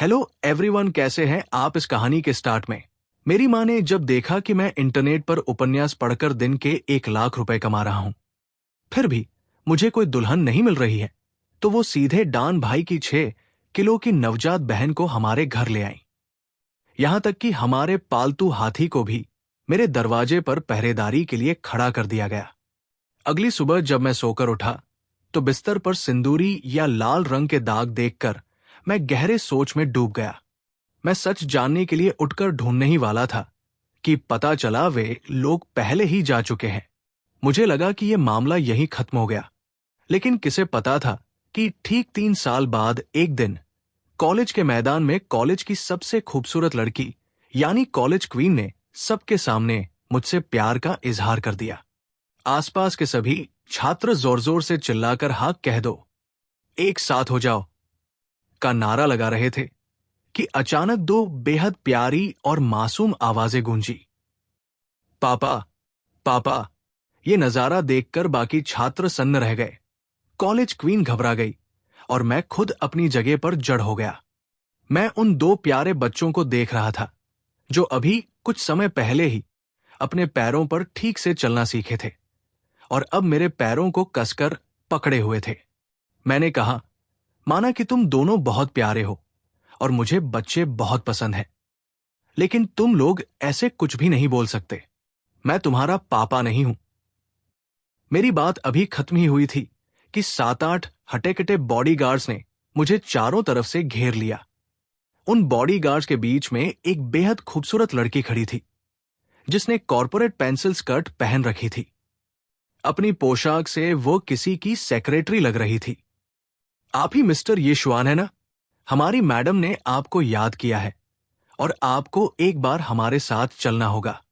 Hello everyone, कैसे हैं आप। इस कहानी के स्टार्ट में मेरी माँ ने जब देखा कि मैं इंटरनेट पर उपन्यास पढ़कर दिन के 1 लाख रुपए कमा रहा हूं, फिर भी मुझे कोई दुल्हन नहीं मिल रही है, तो वो सीधे डान भाई की 6 किलो की नवजात बहन को हमारे घर ले आई। यहां तक कि हमारे पालतू हाथी को भी मेरे दरवाजे पर पहरेदारी के लिए खड़ा कर दिया गया। अगली सुबह जब मैं सोकर उठा, तो बिस्तर पर सिंदूरी या लाल रंग के दाग देखकर मैं गहरे सोच में डूब गया। मैं सच जानने के लिए उठकर ढूंढने ही वाला था कि पता चला वे लोग पहले ही जा चुके हैं। मुझे लगा कि यह मामला यहीं खत्म हो गया, लेकिन किसे पता था कि ठीक 3 साल बाद एक दिन कॉलेज के मैदान में कॉलेज की सबसे खूबसूरत लड़की यानी कॉलेज क्वीन ने सबके सामने मुझसे प्यार का इजहार कर दिया। आसपास के सभी छात्र जोर जोर से चिल्लाकर हाँ कह दो, एक साथ हो जाओ का नारा लगा रहे थे कि अचानक दो बेहद प्यारी और मासूम आवाजें गूंजी। पापा, पापा। ये नजारा देखकर बाकी छात्र सन्न रह गए। कॉलेज क्वीन घबरा गई और मैं खुद अपनी जगह पर जड़ हो गया। मैं उन दो प्यारे बच्चों को देख रहा था जो अभी कुछ समय पहले ही अपने पैरों पर ठीक से चलना सीखे थे और अब मेरे पैरों को कसकर पकड़े हुए थे। मैंने कहा, माना कि तुम दोनों बहुत प्यारे हो और मुझे बच्चे बहुत पसंद हैं, लेकिन तुम लोग ऐसे कुछ भी नहीं बोल सकते। मैं तुम्हारा पापा नहीं हूं। मेरी बात अभी खत्म ही हुई थी कि 7-8 हटे-कटे बॉडीगार्ड्स ने मुझे चारों तरफ से घेर लिया। उन बॉडीगार्ड्स के बीच में एक बेहद खूबसूरत लड़की खड़ी थी, जिसने कॉर्पोरेट पेंसिल स्कर्ट पहन रखी थी। अपनी पोशाक से वो किसी की सेक्रेटरी लग रही थी। आप ही मिस्टर येशुआन है ना? हमारी मैडम ने आपको याद किया है और आपको एक बार हमारे साथ चलना होगा।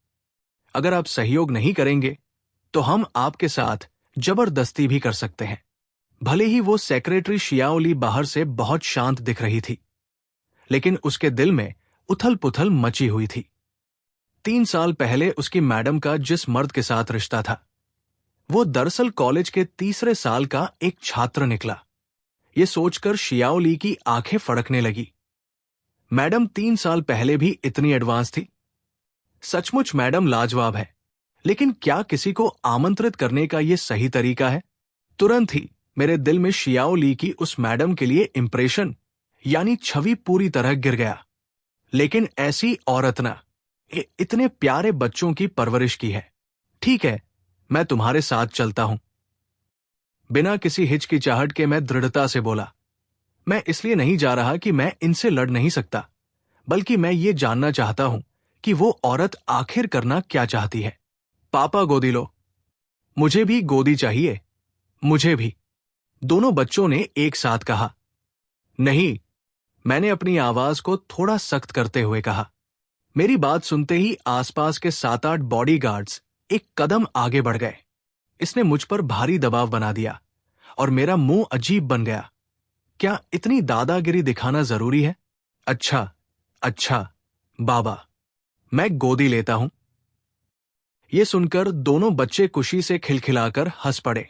अगर आप सहयोग नहीं करेंगे तो हम आपके साथ जबरदस्ती भी कर सकते हैं। भले ही वो सेक्रेटरी शियाओली बाहर से बहुत शांत दिख रही थी, लेकिन उसके दिल में उथल पुथल मची हुई थी। 3 साल पहले उसकी मैडम का जिस मर्द के साथ रिश्ता था, वो दरअसल कॉलेज के तीसरे साल का एक छात्र निकला। ये सोचकर शियाओली की आंखें फड़कने लगी। मैडम 3 साल पहले भी इतनी एडवांस थी? सचमुच मैडम लाजवाब है, लेकिन क्या किसी को आमंत्रित करने का यह सही तरीका है? तुरंत ही मेरे दिल में शियाओली की उस मैडम के लिए इंप्रेशन यानी छवि पूरी तरह गिर गया। लेकिन ऐसी औरत ना इतने प्यारे बच्चों की परवरिश की है। ठीक है, मैं तुम्हारे साथ चलता हूं। बिना किसी हिचकिचाहट के मैं दृढ़ता से बोला। मैं इसलिए नहीं जा रहा कि मैं इनसे लड़ नहीं सकता, बल्कि मैं ये जानना चाहता हूं कि वो औरत आखिर करना क्या चाहती है। पापा गोदी लो। मुझे भी गोदी चाहिए। मुझे भी, दोनों बच्चों ने एक साथ कहा। नहीं, मैंने अपनी आवाज को थोड़ा सख्त करते हुए कहा। मेरी बात सुनते ही आसपास के 7-8 बॉडीगार्ड्स एक कदम आगे बढ़ गए। इसने मुझ पर भारी दबाव बना दिया और मेरा मुंह अजीब बन गया। क्या इतनी दादागिरी दिखाना जरूरी है? अच्छा, अच्छा, बाबा, मैं गोदी लेता हूं। यह सुनकर दोनों बच्चे खुशी से खिलखिलाकर हंस पड़े।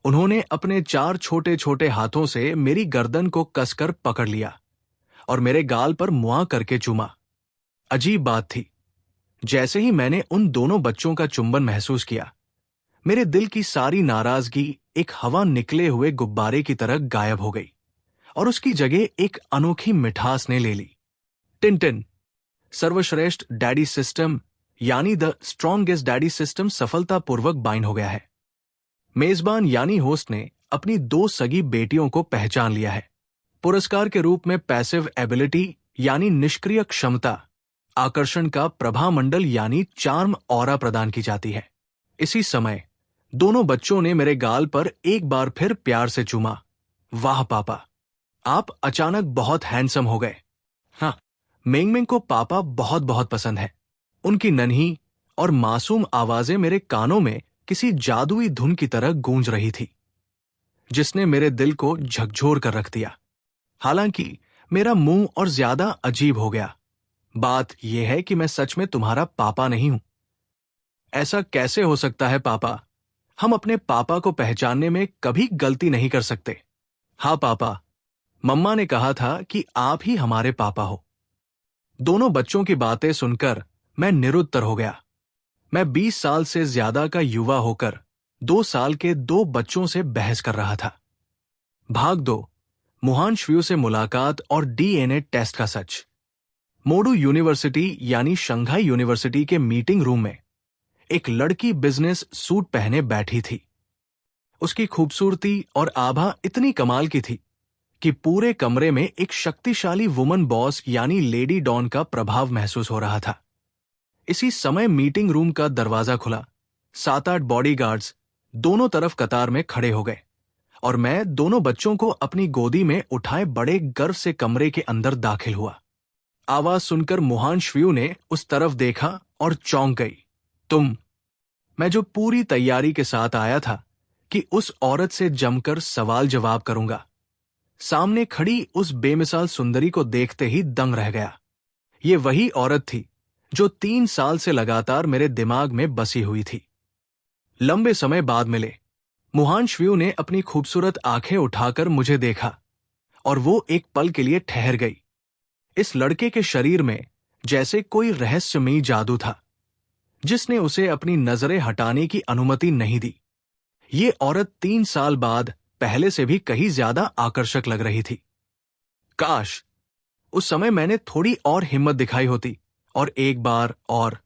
उन्होंने अपने 4 छोटे छोटे हाथों से मेरी गर्दन को कसकर पकड़ लिया और मेरे गाल पर मुआ करके चूमा। अजीब बात थी, जैसे ही मैंने उन दोनों बच्चों का चुंबन महसूस किया, मेरे दिल की सारी नाराजगी एक हवा निकले हुए गुब्बारे की तरह गायब हो गई और उसकी जगह एक अनोखी मिठास ने ले ली। टिन-टिन, सर्वश्रेष्ठ डैडी सिस्टम यानी द स्ट्रॉन्गेस्ट डैडी सिस्टम सफलतापूर्वक बाइंड हो गया है। मेजबान यानी होस्ट ने अपनी 2 सगी बेटियों को पहचान लिया है। पुरस्कार के रूप में पैसिव एबिलिटी यानी निष्क्रिय क्षमता, आकर्षण का प्रभामंडल यानी चार्म ऑरा प्रदान की जाती है। इसी समय दोनों बच्चों ने मेरे गाल पर एक बार फिर प्यार से चूमा। वाह पापा, आप अचानक बहुत हैंडसम हो गए। हाँ, मेंगमेंग को पापा बहुत बहुत पसंद है। उनकी नन्ही और मासूम आवाजें मेरे कानों में किसी जादुई धुन की तरह गूंज रही थी, जिसने मेरे दिल को झकझोर कर रख दिया। हालांकि मेरा मुंह और ज्यादा अजीब हो गया। बात यह है कि मैं सच में तुम्हारा पापा नहीं हूं। ऐसा कैसे हो सकता है पापा? हम अपने पापा को पहचानने में कभी गलती नहीं कर सकते। हाँ पापा, मम्मा ने कहा था कि आप ही हमारे पापा हो। दोनों बच्चों की बातें सुनकर मैं निरुत्तर हो गया। मैं 20 साल से ज्यादा का युवा होकर 2 साल के 2 बच्चों से बहस कर रहा था। भाग 2, मुहांशव्यू से मुलाकात और डीएनए टेस्ट का सच। मोडू यूनिवर्सिटी यानी शंघाई यूनिवर्सिटी के मीटिंग रूम में एक लड़की बिजनेस सूट पहने बैठी थी। उसकी खूबसूरती और आभा इतनी कमाल की थी कि पूरे कमरे में एक शक्तिशाली वुमन बॉस यानी लेडी डॉन का प्रभाव महसूस हो रहा था। इसी समय मीटिंग रूम का दरवाजा खुला। 7-8 बॉडीगार्ड्स दोनों तरफ कतार में खड़े हो गए और मैं दोनों बच्चों को अपनी गोदी में उठाए बड़े गर्व से कमरे के अंदर दाखिल हुआ। आवाज सुनकर मुहांशव्यू ने उस तरफ देखा और चौंक गई। तुम? मैं जो पूरी तैयारी के साथ आया था कि उस औरत से जमकर सवाल जवाब करूंगा, सामने खड़ी उस बेमिसाल सुंदरी को देखते ही दंग रह गया। ये वही औरत थी जो 3 साल से लगातार मेरे दिमाग में बसी हुई थी। लंबे समय बाद मिले। मुहांशव्यू ने अपनी खूबसूरत आंखें उठाकर मुझे देखा और वो एक पल के लिए ठहर गई। इस लड़के के शरीर में जैसे कोई रहस्यमयी जादू था जिसने उसे अपनी नजरें हटाने की अनुमति नहीं दी। ये औरत 3 साल बाद पहले से भी कहीं ज्यादा आकर्षक लग रही थी। काश उस समय मैंने थोड़ी और हिम्मत दिखाई होती और एक बार और।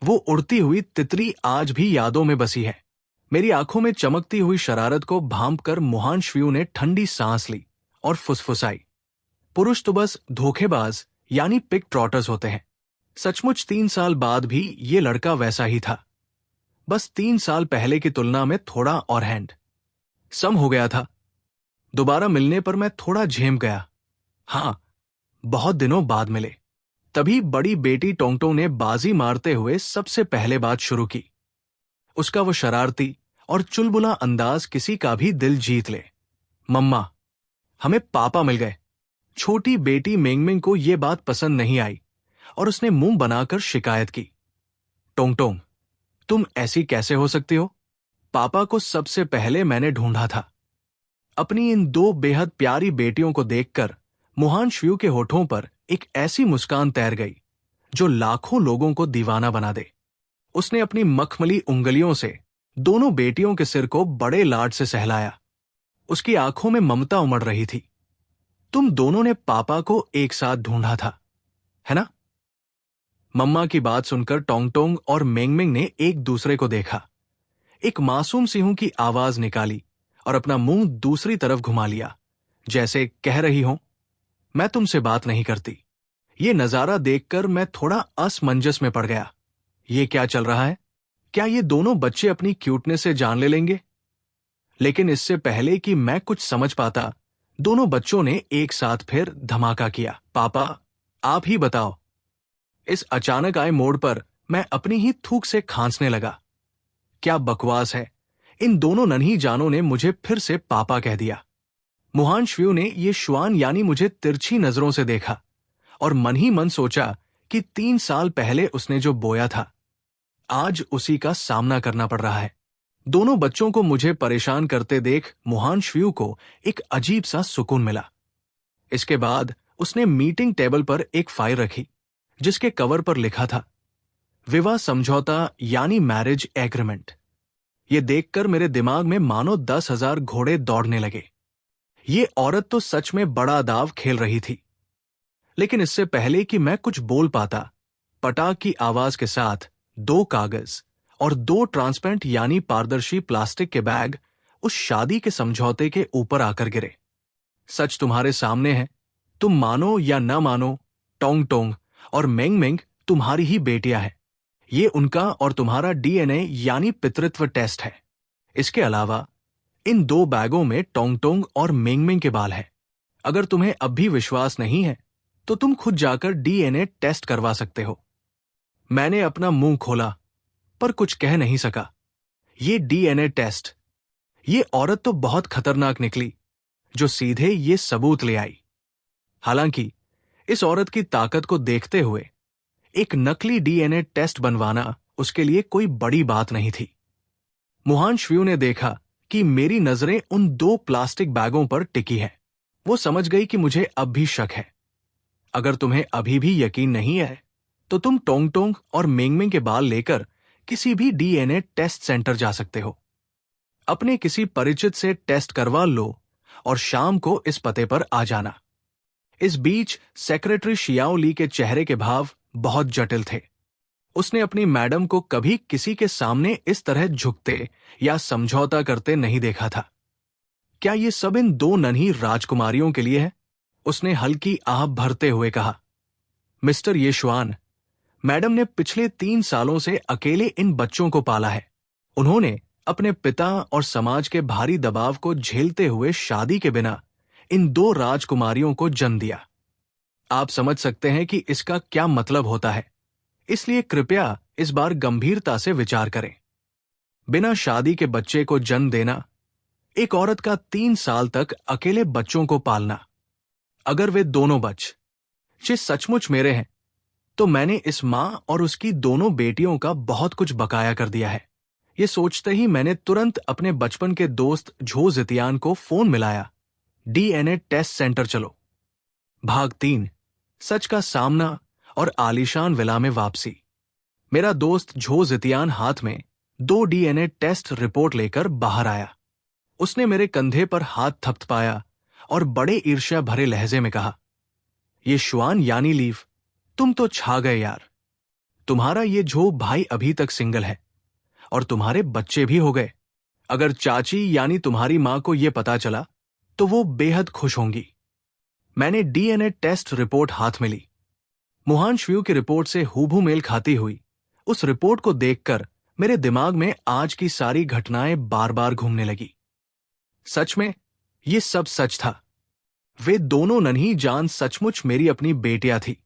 वो उड़ती हुई तितली आज भी यादों में बसी है। मेरी आंखों में चमकती हुई शरारत को भांपकर मुहांशव्यू ने ठंडी सांस ली और फुसफुसाई, पुरुष तो बस धोखेबाज यानी पिग ट्रॉटर्स होते हैं। सचमुच 3 साल बाद भी ये लड़का वैसा ही था, बस 3 साल पहले की तुलना में थोड़ा और हैंड सम हो गया था। दोबारा मिलने पर मैं थोड़ा झेम गया। हां, बहुत दिनों बाद मिले। तभी बड़ी बेटी टोंगटोंग ने बाजी मारते हुए सबसे पहले बात शुरू की। उसका वो शरारती और चुलबुला अंदाज किसी का भी दिल जीत ले। मम्मा, हमें पापा मिल गए। छोटी बेटी मेंगमेंग को यह बात पसंद नहीं आई और उसने मुंह बनाकर शिकायत की। टोंगटोंग, तुम ऐसी कैसे हो सकती हो? पापा को सबसे पहले मैंने ढूंढा था। अपनी इन 2 बेहद प्यारी बेटियों को देखकर मुहांशव्यू के होठों पर एक ऐसी मुस्कान तैर गई जो लाखों लोगों को दीवाना बना दे। उसने अपनी मखमली उंगलियों से दोनों बेटियों के सिर को बड़े लाड से सहलाया। उसकी आंखों में ममता उमड़ रही थी। तुम दोनों ने पापा को एक साथ ढूंढा था, है ना? मम्मा की बात सुनकर टोंगटोंग और मेंगमेंग ने एक दूसरे को देखा। एक मासूम सिंह की आवाज निकाली और अपना मुंह दूसरी तरफ घुमा लिया, जैसे कह रही हो, मैं तुमसे बात नहीं करती। ये नजारा देखकर मैं थोड़ा असमंजस में पड़ गया। ये क्या चल रहा है? क्या ये दोनों बच्चे अपनी क्यूटनेस से जान ले लेंगे? लेकिन इससे पहले कि मैं कुछ समझ पाता, दोनों बच्चों ने एक साथ फिर धमाका किया। पापा, आप ही बताओ। इस अचानक आए मोड़ पर मैं अपनी ही थूक से खांसने लगा। क्या बकवास है! इन दोनों नन्ही जानों ने मुझे फिर से पापा कह दिया। मुहांशव्यू ने ये श्वान यानी मुझे तिरछी नजरों से देखा और मन ही मन सोचा कि 3 साल पहले उसने जो बोया था, आज उसी का सामना करना पड़ रहा है। दोनों बच्चों को मुझे परेशान करते देख मुहांशव्यू को एक अजीब सा सुकून मिला। इसके बाद उसने मीटिंग टेबल पर एक फाइल रखी जिसके कवर पर लिखा था, विवाह समझौता यानी मैरिज एग्रीमेंट। ये देखकर मेरे दिमाग में मानो 10,000 घोड़े दौड़ने लगे। ये औरत तो सच में बड़ा दाव खेल रही थी। लेकिन इससे पहले कि मैं कुछ बोल पाता, पटाख की आवाज के साथ 2 कागज और 2 ट्रांसपेरेंट यानी पारदर्शी प्लास्टिक के बैग उस शादी के समझौते के ऊपर आकर गिरे। सच तुम्हारे सामने है, तुम मानो या न मानो, टोंगटोंग और मेंगमेंग तुम्हारी ही बेटियां हैं। ये उनका और तुम्हारा डीएनए यानी पितृत्व टेस्ट है। इसके अलावा इन 2 बैगों में टोंगटोंग और मेंगमेंग के बाल हैं। अगर तुम्हें अब भी विश्वास नहीं है तो तुम खुद जाकर डीएनए टेस्ट करवा सकते हो। मैंने अपना मुंह खोला पर कुछ कह नहीं सका। ये डीएनए टेस्ट, ये औरत तो बहुत खतरनाक निकली जो सीधे ये सबूत ले आई। हालांकि इस औरत की ताकत को देखते हुए एक नकली डीएनए टेस्ट बनवाना उसके लिए कोई बड़ी बात नहीं थी। मुहांशव्यू ने देखा कि मेरी नजरें उन 2 प्लास्टिक बैगों पर टिकी हैं। वो समझ गई कि मुझे अब भी शक है। अगर तुम्हें अभी भी यकीन नहीं है तो तुम टोंग टोंग और मेंगमेंग के बाल लेकर किसी भी डीएनए टेस्ट सेंटर जा सकते हो। अपने किसी परिचित से टेस्ट करवा लो और शाम को इस पते पर आ जाना। इस बीच सेक्रेटरी शियाओ ली के चेहरे के भाव बहुत जटिल थे। उसने अपनी मैडम को कभी किसी के सामने इस तरह झुकते या समझौता करते नहीं देखा था। क्या ये सब इन दो नन्ही राजकुमारियों के लिए है? उसने हल्की आह भरते हुए कहा। मिस्टर येशुआन, मैडम ने पिछले 3 सालों से अकेले इन बच्चों को पाला है। उन्होंने अपने पिता और समाज के भारी दबाव को झेलते हुए शादी के बिना इन 2 राजकुमारियों को जन्म दिया। आप समझ सकते हैं कि इसका क्या मतलब होता है, इसलिए कृपया इस बार गंभीरता से विचार करें। बिना शादी के बच्चे को जन्म देना, एक औरत का 3 साल तक अकेले बच्चों को पालना। अगर वे दोनों बच्चे सचमुच मेरे हैं तो मैंने इस मां और उसकी दोनों बेटियों का बहुत कुछ बकाया कर दिया है। ये सोचते ही मैंने तुरंत अपने बचपन के दोस्त झो जितियान को फोन मिलाया। डीएनए टेस्ट सेंटर चलो। भाग 3, सच का सामना और आलीशान विला में वापसी। मेरा दोस्त झो जितियान हाथ में 2 डीएनए टेस्ट रिपोर्ट लेकर बाहर आया। उसने मेरे कंधे पर हाथ थपथपाया और बड़े ईर्ष्या भरे लहजे में कहा, ये शुआन यानी लीव, तुम तो छा गए यार। तुम्हारा ये झो भाई अभी तक सिंगल है और तुम्हारे बच्चे भी हो गए। अगर चाची यानी तुम्हारी मां को यह पता चला तो वो बेहद खुश होंगी। मैंने डीएनए टेस्ट रिपोर्ट हाथ में ली। मुहांशव्यू की रिपोर्ट से हूबहू मेल खाती हुई उस रिपोर्ट को देखकर मेरे दिमाग में आज की सारी घटनाएं बार बार घूमने लगी। सच में ये सब सच था। वे दोनों नन्ही जान सचमुच मेरी अपनी बेटियां थी।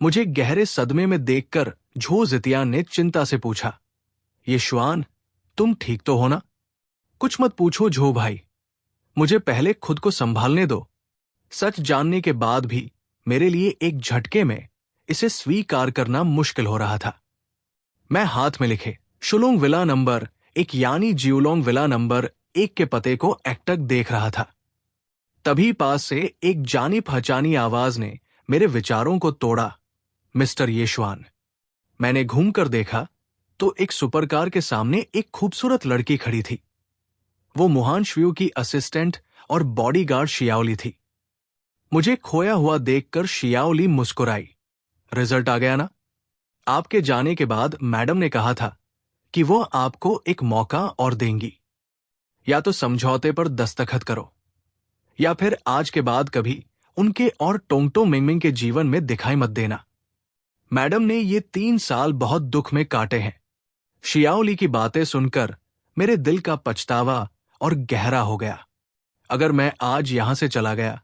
मुझे गहरे सदमे में देखकर झो जितियान ने चिंता से पूछा, ये शुआन, तुम ठीक तो हो ना? कुछ मत पूछो झो भाई, मुझे पहले खुद को संभालने दो। सच जानने के बाद भी मेरे लिए एक झटके में इसे स्वीकार करना मुश्किल हो रहा था। मैं हाथ में लिखे शुलोंग विला नंबर 1 यानी जियोलोंग विला नंबर 1 के पते को एकटक देख रहा था। तभी पास से एक जानी पहचानी आवाज ने मेरे विचारों को तोड़ा, मिस्टर येशुआन। मैंने घूमकर देखा तो एक सुपरकार के सामने एक खूबसूरत लड़की खड़ी थी। वो मुहांशव्यू की असिस्टेंट और बॉडीगार्ड शियाओली थी। मुझे खोया हुआ देखकर शियाओली मुस्कुराई। रिजल्ट आ गया ना? आपके जाने के बाद मैडम ने कहा था कि वो आपको एक मौका और देंगी। या तो समझौते पर दस्तखत करो या फिर आज के बाद कभी उनके और टोंगटो मिंगमिंग के जीवन में दिखाई मत देना। मैडम ने ये 3 साल बहुत दुख में काटे हैं। शियाओली की बातें सुनकर मेरे दिल का पछतावा और गहरा हो गया। अगर मैं आज यहां से चला गया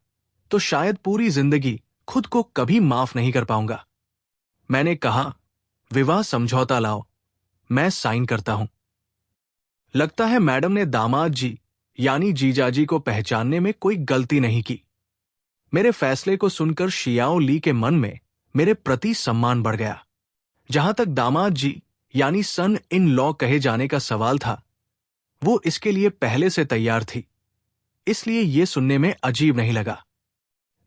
तो शायद पूरी जिंदगी खुद को कभी माफ नहीं कर पाऊंगा। मैंने कहा, विवाह समझौता लाओ, मैं साइन करता हूं। लगता है मैडम ने दामाद जी यानी जीजाजी को पहचानने में कोई गलती नहीं की। मेरे फैसले को सुनकर शियाओ ली के मन में मेरे प्रति सम्मान बढ़ गया। जहां तक दामाद जी यानी सन इन लॉ कहे जाने का सवाल था, वो इसके लिए पहले से तैयार थी, इसलिए ये सुनने में अजीब नहीं लगा।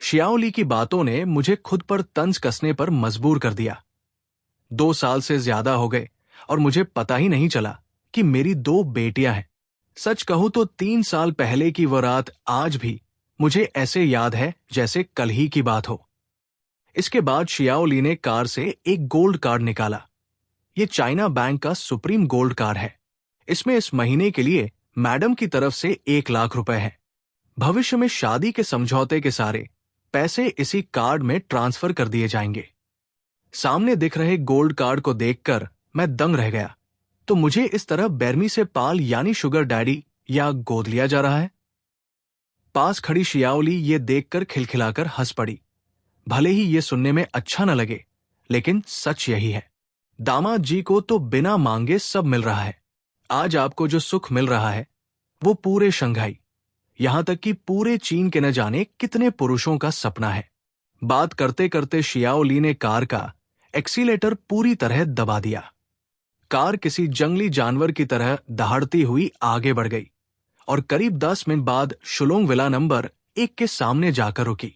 शियाओ ली की बातों ने मुझे खुद पर तंज कसने पर मजबूर कर दिया। 2 साल से ज्यादा हो गए और मुझे पता ही नहीं चला कि मेरी 2 बेटियां हैं। सच कहूं तो 3 साल पहले की वो रात आज भी मुझे ऐसे याद है जैसे कल ही की बात हो। इसके बाद शियाओ ली ने कार से एक गोल्ड कार्ड निकाला। ये चाइना बैंक का सुप्रीम गोल्ड कार्ड है। इसमें इस महीने के लिए मैडम की तरफ से 1 लाख रुपए हैं। भविष्य में शादी के समझौते के सारे पैसे इसी कार्ड में ट्रांसफर कर दिए जाएंगे। सामने दिख रहे गोल्ड कार्ड को देखकर मैं दंग रह गया। तो मुझे इस तरह बेरमी से पाल यानी शुगर डैडी या गोद लिया जा रहा है? पास खड़ी शियाओली ये देखकर खिलखिलाकर हंस पड़ी। भले ही ये सुनने में अच्छा न लगे, लेकिन सच यही है। दामाद जी को तो बिना मांगे सब मिल रहा है। आज आपको जो सुख मिल रहा है वो पूरे शंघाई, यहां तक कि पूरे चीन के न जाने कितने पुरुषों का सपना है। बात करते करते शियाओ ली ने कार का एक्सीलेटर पूरी तरह दबा दिया। कार किसी जंगली जानवर की तरह दहाड़ती हुई आगे बढ़ गई और करीब 10 मिनट बाद शुलोंग विला नंबर एक के सामने जाकर रुकी।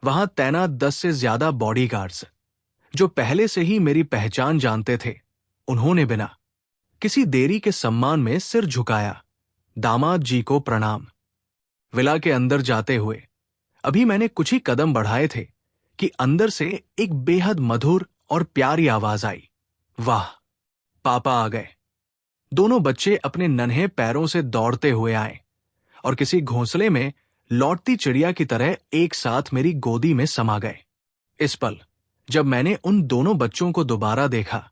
वहां तैनात 10 से ज्यादा बॉडीगार्ड्स, जो पहले से ही मेरी पहचान जानते थे, उन्होंने बिना किसी देरी के सम्मान में सिर झुकाया। दामाद जी को प्रणाम। विला के अंदर जाते हुए अभी मैंने कुछ ही कदम बढ़ाए थे कि अंदर से एक बेहद मधुर और प्यारी आवाज आई, वाह, पापा आ गए। दोनों बच्चे अपने नन्हे पैरों से दौड़ते हुए आए और किसी घोंसले में लौटती चिड़िया की तरह एक साथ मेरी गोदी में समा गए। इस पल जब मैंने उन दोनों बच्चों को दोबारा देखा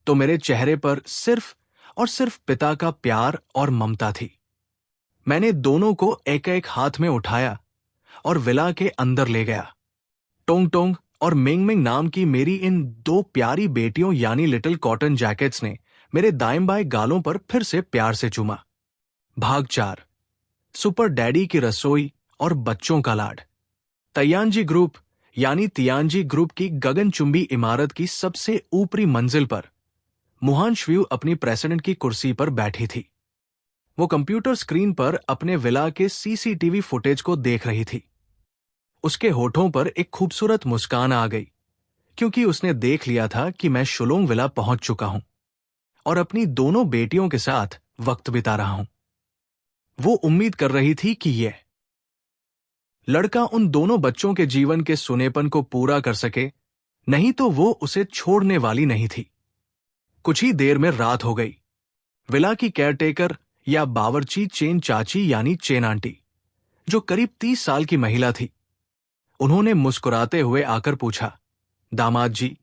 तो मेरे चेहरे पर सिर्फ और सिर्फ पिता का प्यार और ममता थी। मैंने दोनों को एक एक हाथ में उठाया और विला के अंदर ले गया। टोंग टोंग और मिंग मिंग नाम की मेरी इन दो प्यारी बेटियों यानी लिटिल कॉटन जैकेट्स ने मेरे दाएं बाएं गालों पर फिर से प्यार से चूमा। भाग 4, सुपर डैडी की रसोई और बच्चों का लाड। तैयानजी ग्रुप यानी तियानजी ग्रुप की गगनचुंबी इमारत की सबसे ऊपरी मंजिल पर मुहांशव्यू अपनी प्रेसिडेंट की कुर्सी पर बैठी थी। वो कंप्यूटर स्क्रीन पर अपने विला के सीसीटीवी फुटेज को देख रही थी। उसके होठों पर एक खूबसूरत मुस्कान आ गई, क्योंकि उसने देख लिया था कि मैं शुलोंग विला पहुंच चुका हूं और अपनी दोनों बेटियों के साथ वक्त बिता रहा हूं। वो उम्मीद कर रही थी कि यह लड़का उन दोनों बच्चों के जीवन के सुनेपन को पूरा कर सके, नहीं तो वो उसे छोड़ने वाली नहीं थी। कुछ ही देर में रात हो गई। विला की केयरटेकर या बावर्ची चेन चाची यानी चेन आंटी, जो करीब 30 साल की महिला थी, उन्होंने मुस्कुराते हुए आकर पूछा, दामाद जी,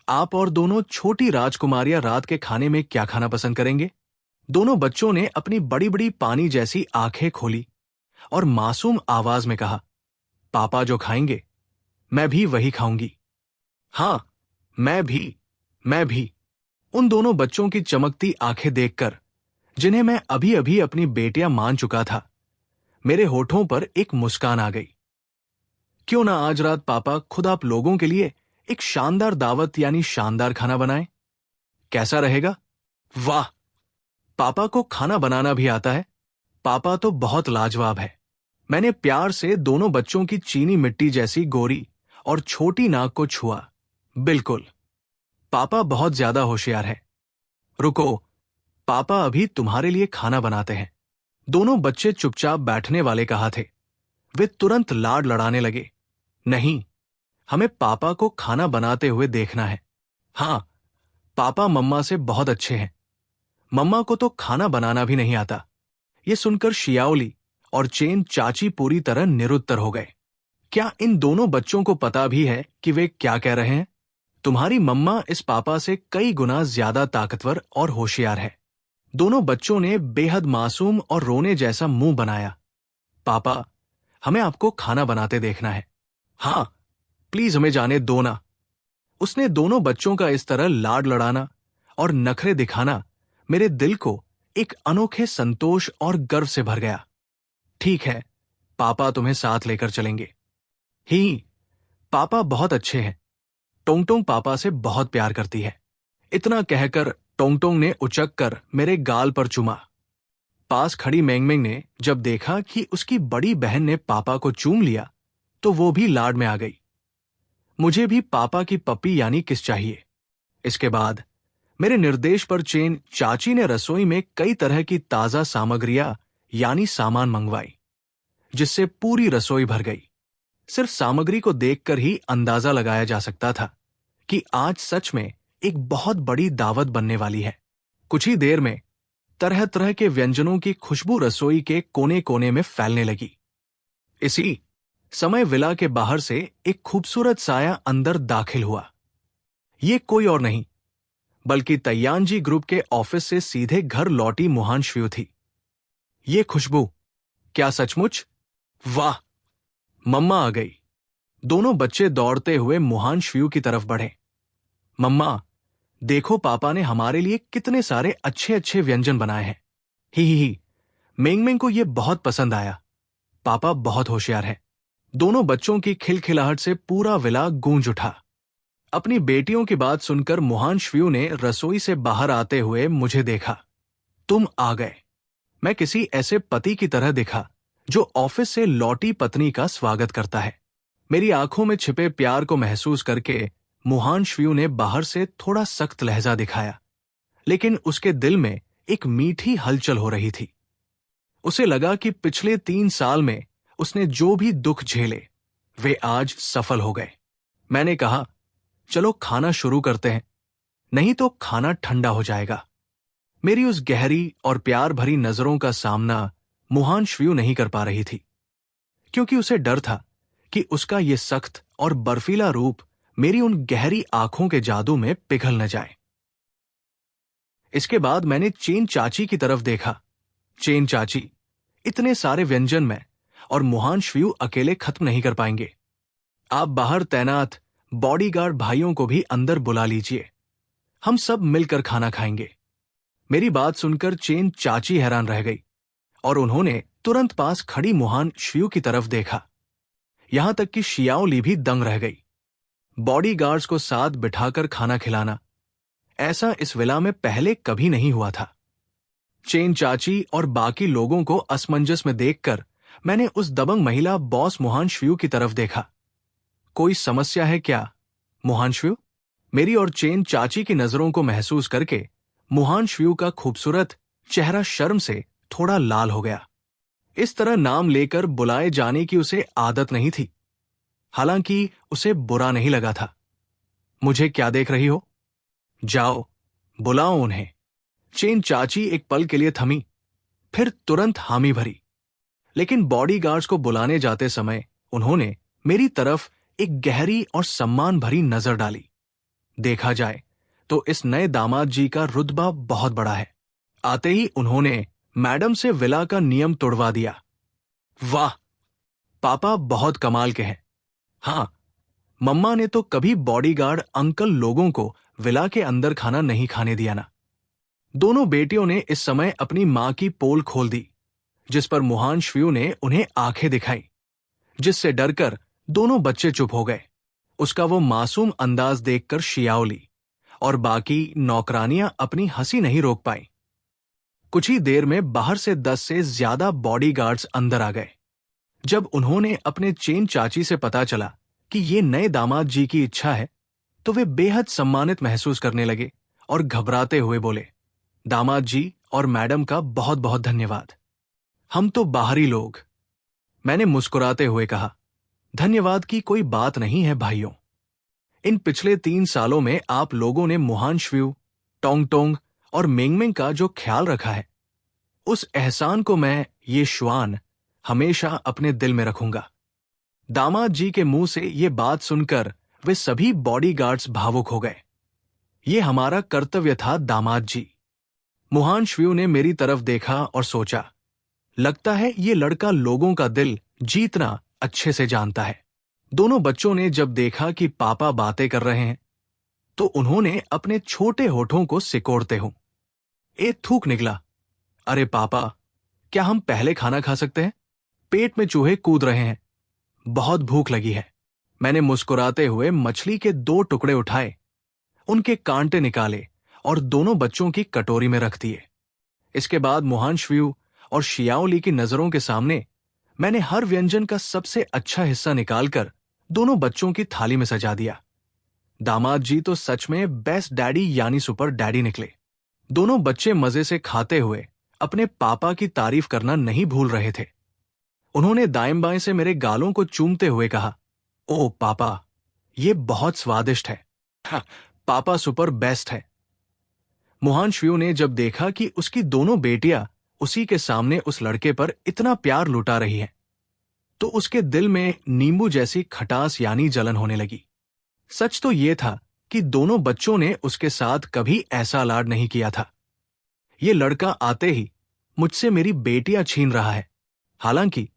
आप और दोनों छोटी राजकुमारियां रात के खाने में क्या खाना पसंद करेंगे? दोनों बच्चों ने अपनी बड़ी बड़ी पानी जैसी आंखें खोली और मासूम आवाज में कहा, पापा जो खाएंगे मैं भी वही खाऊंगी। हां, मैं भी। उन दोनों बच्चों की चमकती आंखें देखकर, जिन्हें मैं अभी अभी अपनी बेटियां मान चुका था, मेरे होठों पर एक मुस्कान आ गई। क्यों ना आज रात पापा खुद आप लोगों के लिए एक शानदार दावत यानी शानदार खाना बनाएं? कैसा रहेगा? वाह, पापा को खाना बनाना भी आता है। पापा तो बहुत लाजवाब है। मैंने प्यार से दोनों बच्चों की चीनी मिट्टी जैसी गोरी और छोटी नाक को छुआ। बिल्कुल, पापा बहुत ज्यादा होशियार है। रुको, पापा अभी तुम्हारे लिए खाना बनाते हैं। दोनों बच्चे चुपचाप बैठने वाले कहा थे। वे तुरंत लाड लड़ाने लगे। नहीं, हमें पापा को खाना बनाते हुए देखना है। हां, पापा मम्मा से बहुत अच्छे हैं। मम्मा को तो खाना बनाना भी नहीं आता। ये सुनकर शियाओली और चेन चाची पूरी तरह निरुत्तर हो गए। क्या इन दोनों बच्चों को पता भी है कि वे क्या कह रहे हैं? तुम्हारी मम्मा इस पापा से कई गुना ज्यादा ताकतवर और होशियार है। दोनों बच्चों ने बेहद मासूम और रोने जैसा मुंह बनाया। पापा, हमें आपको खाना बनाते देखना है। हां, प्लीज हमें जाने दो ना। उसने दोनों बच्चों का इस तरह लाड लड़ाना और नखरे दिखाना मेरे दिल को एक अनोखे संतोष और गर्व से भर गया। ठीक है, पापा तुम्हें साथ लेकर चलेंगे। ही, पापा बहुत अच्छे हैं। टोंग पापा से बहुत प्यार करती है। इतना कहकर टोंग ने उचक कर मेरे गाल पर चूमा। पास खड़ी मेंगमेंग ने जब देखा कि उसकी बड़ी बहन ने पापा को चूम लिया, तो वो भी लाड में आ गई। मुझे भी पापा की पप्पी यानी किस चाहिए। इसके बाद मेरे निर्देश पर चेन चाची ने रसोई में कई तरह की ताजा सामग्रियां यानी सामान मंगवाई, जिससे पूरी रसोई भर गई। सिर्फ सामग्री को देखकर ही अंदाजा लगाया जा सकता था कि आज सच में एक बहुत बड़ी दावत बनने वाली है। कुछ ही देर में तरह तरह के व्यंजनों की खुशबू रसोई के कोने कोने में फैलने लगी। इसी समय विला के बाहर से एक खूबसूरत साया अंदर दाखिल हुआ। ये कोई और नहीं बल्कि तैयानजी ग्रुप के ऑफिस से सीधे घर लौटी मुहांशव्यू थी। ये खुशबू, क्या सचमुच? वाह, मम्मा आ गई। दोनों बच्चे दौड़ते हुए मुहांशव्यू की तरफ बढ़े। मम्मा, देखो पापा ने हमारे लिए कितने सारे अच्छे अच्छे व्यंजन बनाए हैं। ही, मेंगमेंग को यह बहुत पसंद आया। पापा बहुत होशियार है। दोनों बच्चों की खिलखिलाहट से पूरा विला गूंज उठा। अपनी बेटियों की बात सुनकर मुहांशव्यू ने रसोई से बाहर आते हुए मुझे देखा। तुम आ गए। मैं किसी ऐसे पति की तरह दिखा जो ऑफिस से लौटी पत्नी का स्वागत करता है। मेरी आंखों में छिपे प्यार को महसूस करके मुहांशव्यू ने बाहर से थोड़ा सख्त लहजा दिखाया, लेकिन उसके दिल में एक मीठी हलचल हो रही थी। उसे लगा कि पिछले 3 साल में उसने जो भी दुख झेले वे आज सफल हो गए। मैंने कहा, चलो खाना शुरू करते हैं, नहीं तो खाना ठंडा हो जाएगा। मेरी उस गहरी और प्यार भरी नजरों का सामना मुहांशव्यू नहीं कर पा रही थी, क्योंकि उसे डर था कि उसका ये सख्त और बर्फीला रूप मेरी उन गहरी आंखों के जादू में पिघल न जाए। इसके बाद मैंने चेन चाची की तरफ देखा। चेन चाची, इतने सारे व्यंजन में और मुहांशव्यू अकेले खत्म नहीं कर पाएंगे। आप बाहर तैनात बॉडीगार्ड भाइयों को भी अंदर बुला लीजिए, हम सब मिलकर खाना खाएंगे। मेरी बात सुनकर चेन चाची हैरान रह गई और उन्होंने तुरंत पास खड़ी मुहांशव्यू की तरफ देखा। यहां तक कि शियाओली भी दंग रह गई। बॉडीगार्ड्स को साथ बिठाकर खाना खिलाना, ऐसा इस विला में पहले कभी नहीं हुआ था। चेन चाची और बाकी लोगों को असमंजस में देखकर मैंने उस दबंग महिला बॉस मुहांशव्यू की तरफ देखा। कोई समस्या है क्या, मुहांशव्यू? मेरी और चेन चाची की नजरों को महसूस करके मुहांशव्यू का खूबसूरत चेहरा शर्म से थोड़ा लाल हो गया। इस तरह नाम लेकर बुलाए जाने की उसे आदत नहीं थी, हालांकि उसे बुरा नहीं लगा था। मुझे क्या देख रही हो? जाओ, बुलाओ उन्हें। चेन चाची एक पल के लिए थमी, फिर तुरंत हामी भरी। लेकिन बॉडीगार्ड्स को बुलाने जाते समय उन्होंने मेरी तरफ एक गहरी और सम्मान भरी नजर डाली। देखा जाए तो इस नए दामाद जी का रुतबा बहुत बड़ा है। आते ही उन्होंने मैडम से विला का नियम तोड़वा दिया। वाह, पापा बहुत कमाल के हैं। हां, मम्मा ने तो कभी बॉडीगार्ड अंकल लोगों को विला के अंदर खाना नहीं खाने दिया ना। दोनों बेटियों ने इस समय अपनी मां की पोल खोल दी, जिस पर मुहांशव्यू ने उन्हें आंखें दिखाई, जिससे डरकर दोनों बच्चे चुप हो गए। उसका वो मासूम अंदाज देखकर शियाओली और बाकी नौकरानियां अपनी हंसी नहीं रोक पाई। कुछ ही देर में बाहर से 10 से ज्यादा बॉडीगार्ड्स अंदर आ गए। जब उन्होंने अपने चेन चाची से पता चला कि ये नए दामाद जी की इच्छा है, तो वे बेहद सम्मानित महसूस करने लगे और घबराते हुए बोले, दामाद जी और मैडम का बहुत बहुत धन्यवाद। हम तो बाहरी लोग। मैंने मुस्कुराते हुए कहा, धन्यवाद की कोई बात नहीं है भाइयों। इन पिछले 3 सालों में आप लोगों ने मुहांशव्यू, टोंग टोंग और मेंगमेंग का जो ख्याल रखा है, उस एहसान को मैं ये श्वान हमेशा अपने दिल में रखूंगा। दामाद जी के मुंह से ये बात सुनकर वे सभी बॉडीगार्ड्स भावुक हो गए। ये हमारा कर्तव्य था दामाद जी। मुहांशव्यू ने मेरी तरफ देखा और सोचा, लगता है ये लड़का लोगों का दिल जीतना अच्छे से जानता है। दोनों बच्चों ने जब देखा कि पापा बातें कर रहे हैं, तो उन्होंने अपने छोटे होठों को सिकोड़ते हुए एक थूक निकला, अरे पापा, क्या हम पहले खाना खा सकते हैं? पेट में चूहे कूद रहे हैं, बहुत भूख लगी है। मैंने मुस्कुराते हुए मछली के 2 टुकड़े उठाए, उनके कांटे निकाले और दोनों बच्चों की कटोरी में रख दिए। इसके बाद मुहांशव्यू और शियाओली की नजरों के सामने मैंने हर व्यंजन का सबसे अच्छा हिस्सा निकालकर दोनों बच्चों की थाली में सजा दिया। दामाद जी तो सच में बेस्ट डैडी यानी सुपर डैडी निकले। दोनों बच्चे मजे से खाते हुए अपने पापा की तारीफ करना नहीं भूल रहे थे। उन्होंने दाएं बाएं से मेरे गालों को चूमते हुए कहा, ओह पापा, ये बहुत स्वादिष्ट है। हाँ, पापा सुपर बेस्ट है। मुहांशव्यू ने जब देखा कि उसकी दोनों बेटियां उसी के सामने उस लड़के पर इतना प्यार लुटा रही हैं, तो उसके दिल में नींबू जैसी खटास यानी जलन होने लगी। सच तो यह था कि दोनों बच्चों ने उसके साथ कभी ऐसा लाड नहीं किया था। ये लड़का आते ही मुझसे मेरी बेटियां छीन रहा है। हालांकि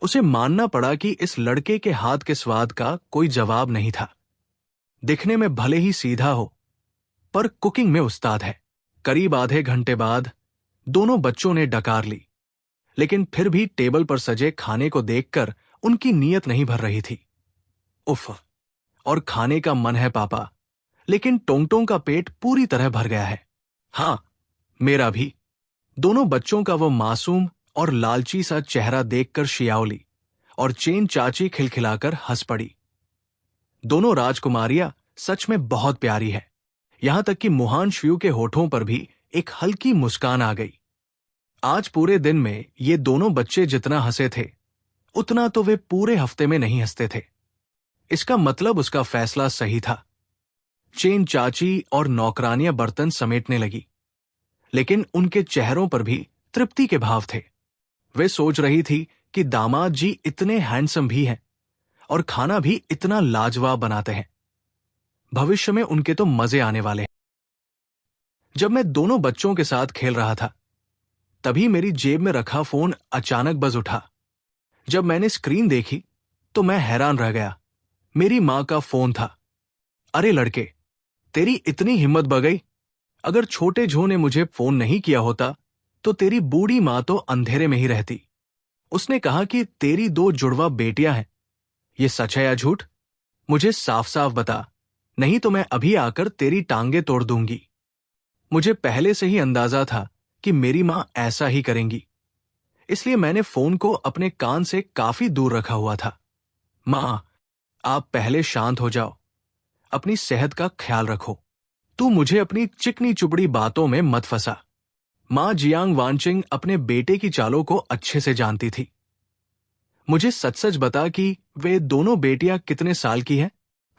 उसे मानना पड़ा कि इस लड़के के हाथ के स्वाद का कोई जवाब नहीं था। दिखने में भले ही सीधा हो, पर कुकिंग में उस्ताद है। करीब आधे घंटे बाद दोनों बच्चों ने डकार ली, लेकिन फिर भी टेबल पर सजे खाने को देखकर उनकी नीयत नहीं भर रही थी। उफ, और खाने का मन है पापा, लेकिन टोंगटोंग का पेट पूरी तरह भर गया है। हाँ, मेरा भी। दोनों बच्चों का वो मासूम और लालची सा चेहरा देखकर शियाओली और चेन चाची खिलखिलाकर हंस पड़ी। दोनों राजकुमारियां सच में बहुत प्यारी है। यहां तक कि मुहान श्यू के होठों पर भी एक हल्की मुस्कान आ गई। आज पूरे दिन में ये दोनों बच्चे जितना हंसे थे, उतना तो वे पूरे हफ्ते में नहीं हंसते थे। इसका मतलब उसका फैसला सही था। चेन चाची और नौकरानियां बर्तन समेटने लगी, लेकिन उनके चेहरों पर भी तृप्ति के भाव थे। वे सोच रही थी कि दामाद जी इतने हैंडसम भी हैं और खाना भी इतना लाजवाब बनाते हैं। भविष्य में उनके तो मजे आने वाले हैं। जब मैं दोनों बच्चों के साथ खेल रहा था, तभी मेरी जेब में रखा फोन अचानक बज उठा। जब मैंने स्क्रीन देखी तो मैं हैरान रह गया। मेरी मां का फोन था। अरे लड़के, तेरी इतनी हिम्मत बगई। अगर छोटे झो ने मुझे फोन नहीं किया होता तो तेरी बूढ़ी मां तो अंधेरे में ही रहती। उसने कहा कि तेरी 2 जुड़वा बेटियां हैं। ये सच है या झूठ? मुझे साफ साफ बता, नहीं तो मैं अभी आकर तेरी टांगे तोड़ दूंगी। मुझे पहले से ही अंदाजा था कि मेरी मां ऐसा ही करेंगी, इसलिए मैंने फोन को अपने कान से काफी दूर रखा हुआ था। मां, आप पहले शांत हो जाओ। अपनी सेहत का ख्याल रखो। तू मुझे अपनी चिकनी चुपड़ी बातों में मत फंसा। मां जियांग वानचिंग अपने बेटे की चालों को अच्छे से जानती थी। मुझे सच सच बता कि वे दोनों बेटियां कितने साल की हैं?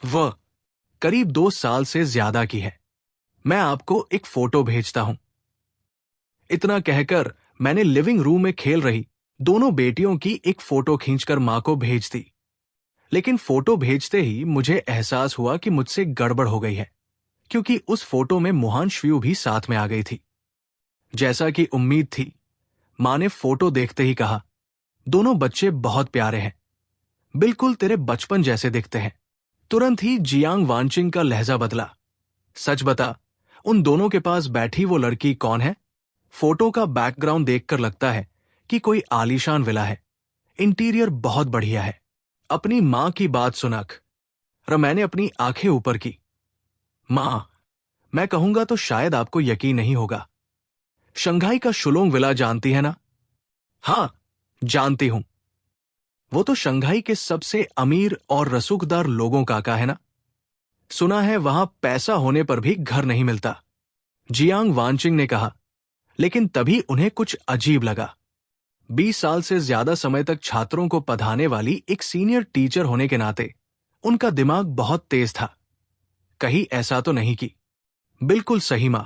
वह करीब 2 साल से ज्यादा की है। मैं आपको एक फोटो भेजता हूं। इतना कहकर मैंने लिविंग रूम में खेल रही दोनों बेटियों की एक फोटो खींचकर मां को भेज दी। लेकिन फोटो भेजते ही मुझे एहसास हुआ कि मुझसे गड़बड़ हो गई है, क्योंकि उस फोटो में मुहान श्यू भी साथ में आ गई थी। जैसा कि उम्मीद थी, मां ने फोटो देखते ही कहा, दोनों बच्चे बहुत प्यारे हैं, बिल्कुल तेरे बचपन जैसे दिखते हैं। तुरंत ही जियांग वानचिंग का लहजा बदला। सच बता, उन दोनों के पास बैठी वो लड़की कौन है? फोटो का बैकग्राउंड देखकर लगता है कि कोई आलीशान विला है। इंटीरियर बहुत बढ़िया है। अपनी मां की बात सुनक मैंने अपनी आंखें ऊपर की। मां, मैं कहूंगा तो शायद आपको यकीन नहीं होगा। शंघाई का शुलोंग विला जानती है ना? हां, जानती हूं। वो तो शंघाई के सबसे अमीर और रसूखदार लोगों का है ना? सुना है वहां पैसा होने पर भी घर नहीं मिलता, जियांग वानचिंग ने कहा। लेकिन तभी उन्हें कुछ अजीब लगा। 20 साल से ज्यादा समय तक छात्रों को पढ़ाने वाली एक सीनियर टीचर होने के नाते उनका दिमाग बहुत तेज था। कहीं ऐसा तो नहीं कि? बिल्कुल सही मां,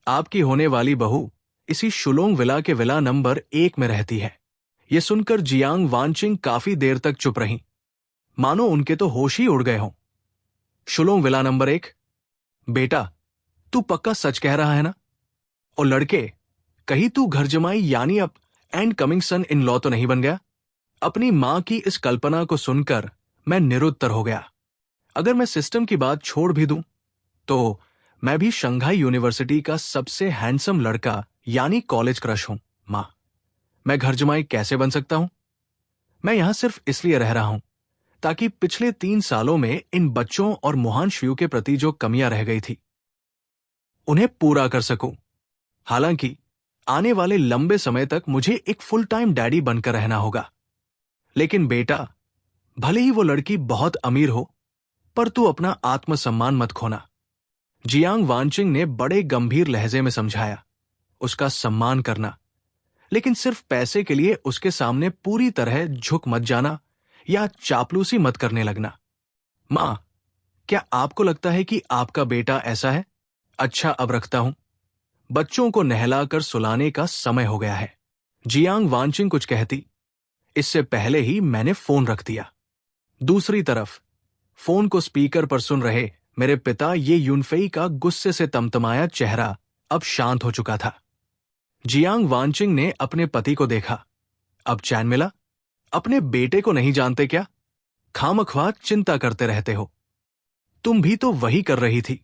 आपकी होने वाली बहू इसी शुलोंग विला के विला नंबर 1 में रहती है। यह सुनकर जियांग वानचिंग काफी देर तक चुप रहीं, मानो उनके तो होश ही उड़ गए हों। शुलोंग विला नंबर 1? बेटा, तू पक्का सच कह रहा है ना? और लड़के, कहीं तू घर जमाई यानी अब and coming son in law तो नहीं बन गया? अपनी मां की इस कल्पना को सुनकर मैं निरुत्तर हो गया। अगर मैं सिस्टम की बात छोड़ भी दूं, तो मैं भी शंघाई यूनिवर्सिटी का सबसे हैंडसम लड़का यानी कॉलेज क्रश हूं। मां, मैं घर जमाई कैसे बन सकता हूं? मैं यहां सिर्फ इसलिए रह रहा हूं ताकि पिछले 3 सालों में इन बच्चों और मुहान श्यू के प्रति जो कमियां रह गई थी, उन्हें पूरा कर सकूं। हालांकि आने वाले लंबे समय तक मुझे एक फुल टाइम डैडी बनकर रहना होगा। लेकिन बेटा, भले ही वो लड़की बहुत अमीर हो, पर तू अपना आत्मसम्मान मत खोना। जियांग वानचिंग ने बड़े गंभीर लहजे में समझाया। उसका सम्मान करना, लेकिन सिर्फ पैसे के लिए उसके सामने पूरी तरह झुक मत जाना या चापलूसी मत करने लगना। मां, क्या आपको लगता है कि आपका बेटा ऐसा है? अच्छा, अब रखता हूं। बच्चों को नहलाकर सुलाने का समय हो गया है। जियांग वानचिंग कुछ कहती, इससे पहले ही मैंने फोन रख दिया। दूसरी तरफ फोन को स्पीकर पर सुन रहे मेरे पिता ये यूनफेई का गुस्से से तमतमाया चेहरा अब शांत हो चुका था। जियांग वानचिंग ने अपने पति को देखा। अब चैन मिला? अपने बेटे को नहीं जानते क्या? खामख्वाह चिंता करते रहते हो। तुम भी तो वही कर रही थी।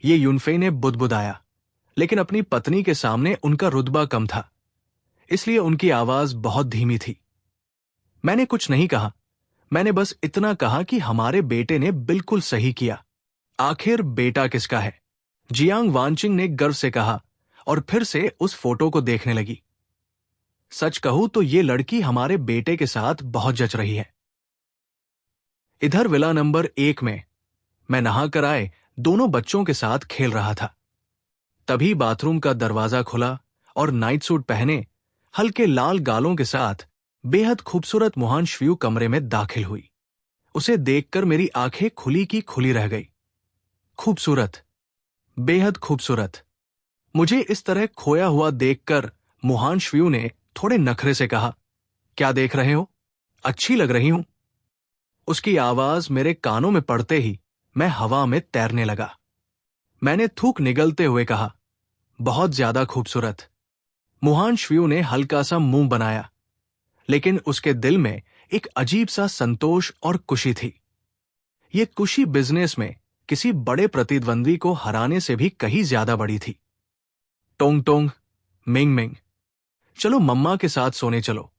ये यूनफेई ने बुदबुदाया, लेकिन अपनी पत्नी के सामने उनका रुतबा कम था, इसलिए उनकी आवाज बहुत धीमी थी। मैंने कुछ नहीं कहा। मैंने बस इतना कहा कि हमारे बेटे ने बिल्कुल सही किया। आखिर बेटा किसका है? जियांग वानचिंग ने गर्व से कहा और फिर से उस फोटो को देखने लगी। सच कहूं तो ये लड़की हमारे बेटे के साथ बहुत जच रही है। इधर विला नंबर 1 में मैं नहाकर आए दोनों बच्चों के साथ खेल रहा था। तभी बाथरूम का दरवाजा खुला और नाइट सूट पहने, हल्के लाल गालों के साथ बेहद खूबसूरत मुहांशव्यू कमरे में दाखिल हुई। उसे देखकर मेरी आंखें खुली की खुली रह गई। खूबसूरत, बेहद खूबसूरत। मुझे इस तरह खोया हुआ देखकर मुहांशव्यू ने थोड़े नखरे से कहा, क्या देख रहे हो? अच्छी लग रही हूं। उसकी आवाज मेरे कानों में पड़ते ही मैं हवा में तैरने लगा। मैंने थूक निगलते हुए कहा, बहुत ज्यादा खूबसूरत। मुहांशव्यू ने हल्का सा मुंह बनाया, लेकिन उसके दिल में एक अजीब सा संतोष और खुशी थी। ये खुशी बिजनेस में किसी बड़े प्रतिद्वंदी को हराने से भी कहीं ज्यादा बड़ी थी। टोंग टोंग, मिंग मिंग, चलो मम्मा के साथ सोने चलो।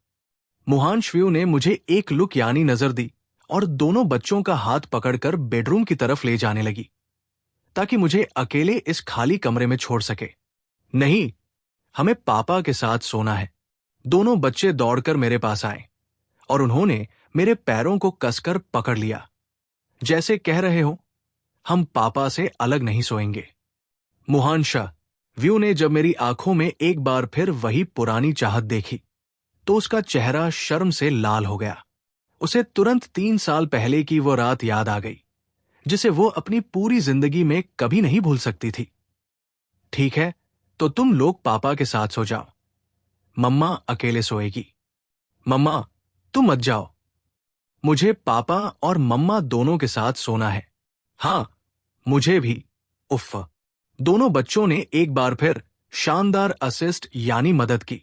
मुहांशव्यू ने मुझे एक लुक यानी नजर दी और दोनों बच्चों का हाथ पकड़कर बेडरूम की तरफ ले जाने लगी, ताकि मुझे अकेले इस खाली कमरे में छोड़ सके। नहीं, हमें पापा के साथ सोना है। दोनों बच्चे दौड़कर मेरे पास आए और उन्होंने मेरे पैरों को कसकर पकड़ लिया, जैसे कह रहे हो, हम पापा से अलग नहीं सोएंगे। मुहांशा व्यू ने जब मेरी आंखों में एक बार फिर वही पुरानी चाहत देखी, तो उसका चेहरा शर्म से लाल हो गया। उसे तुरंत 3 साल पहले की वो रात याद आ गई, जिसे वो अपनी पूरी जिंदगी में कभी नहीं भूल सकती थी। ठीक है, तो तुम लोग पापा के साथ सो जाओ, मम्मा अकेले सोएगी। मम्मा, तुम मत जाओ, मुझे पापा और मम्मा दोनों के साथ सोना है। हाँ, मुझे भी। उफ़। दोनों बच्चों ने एक बार फिर शानदार असिस्ट यानी मदद की।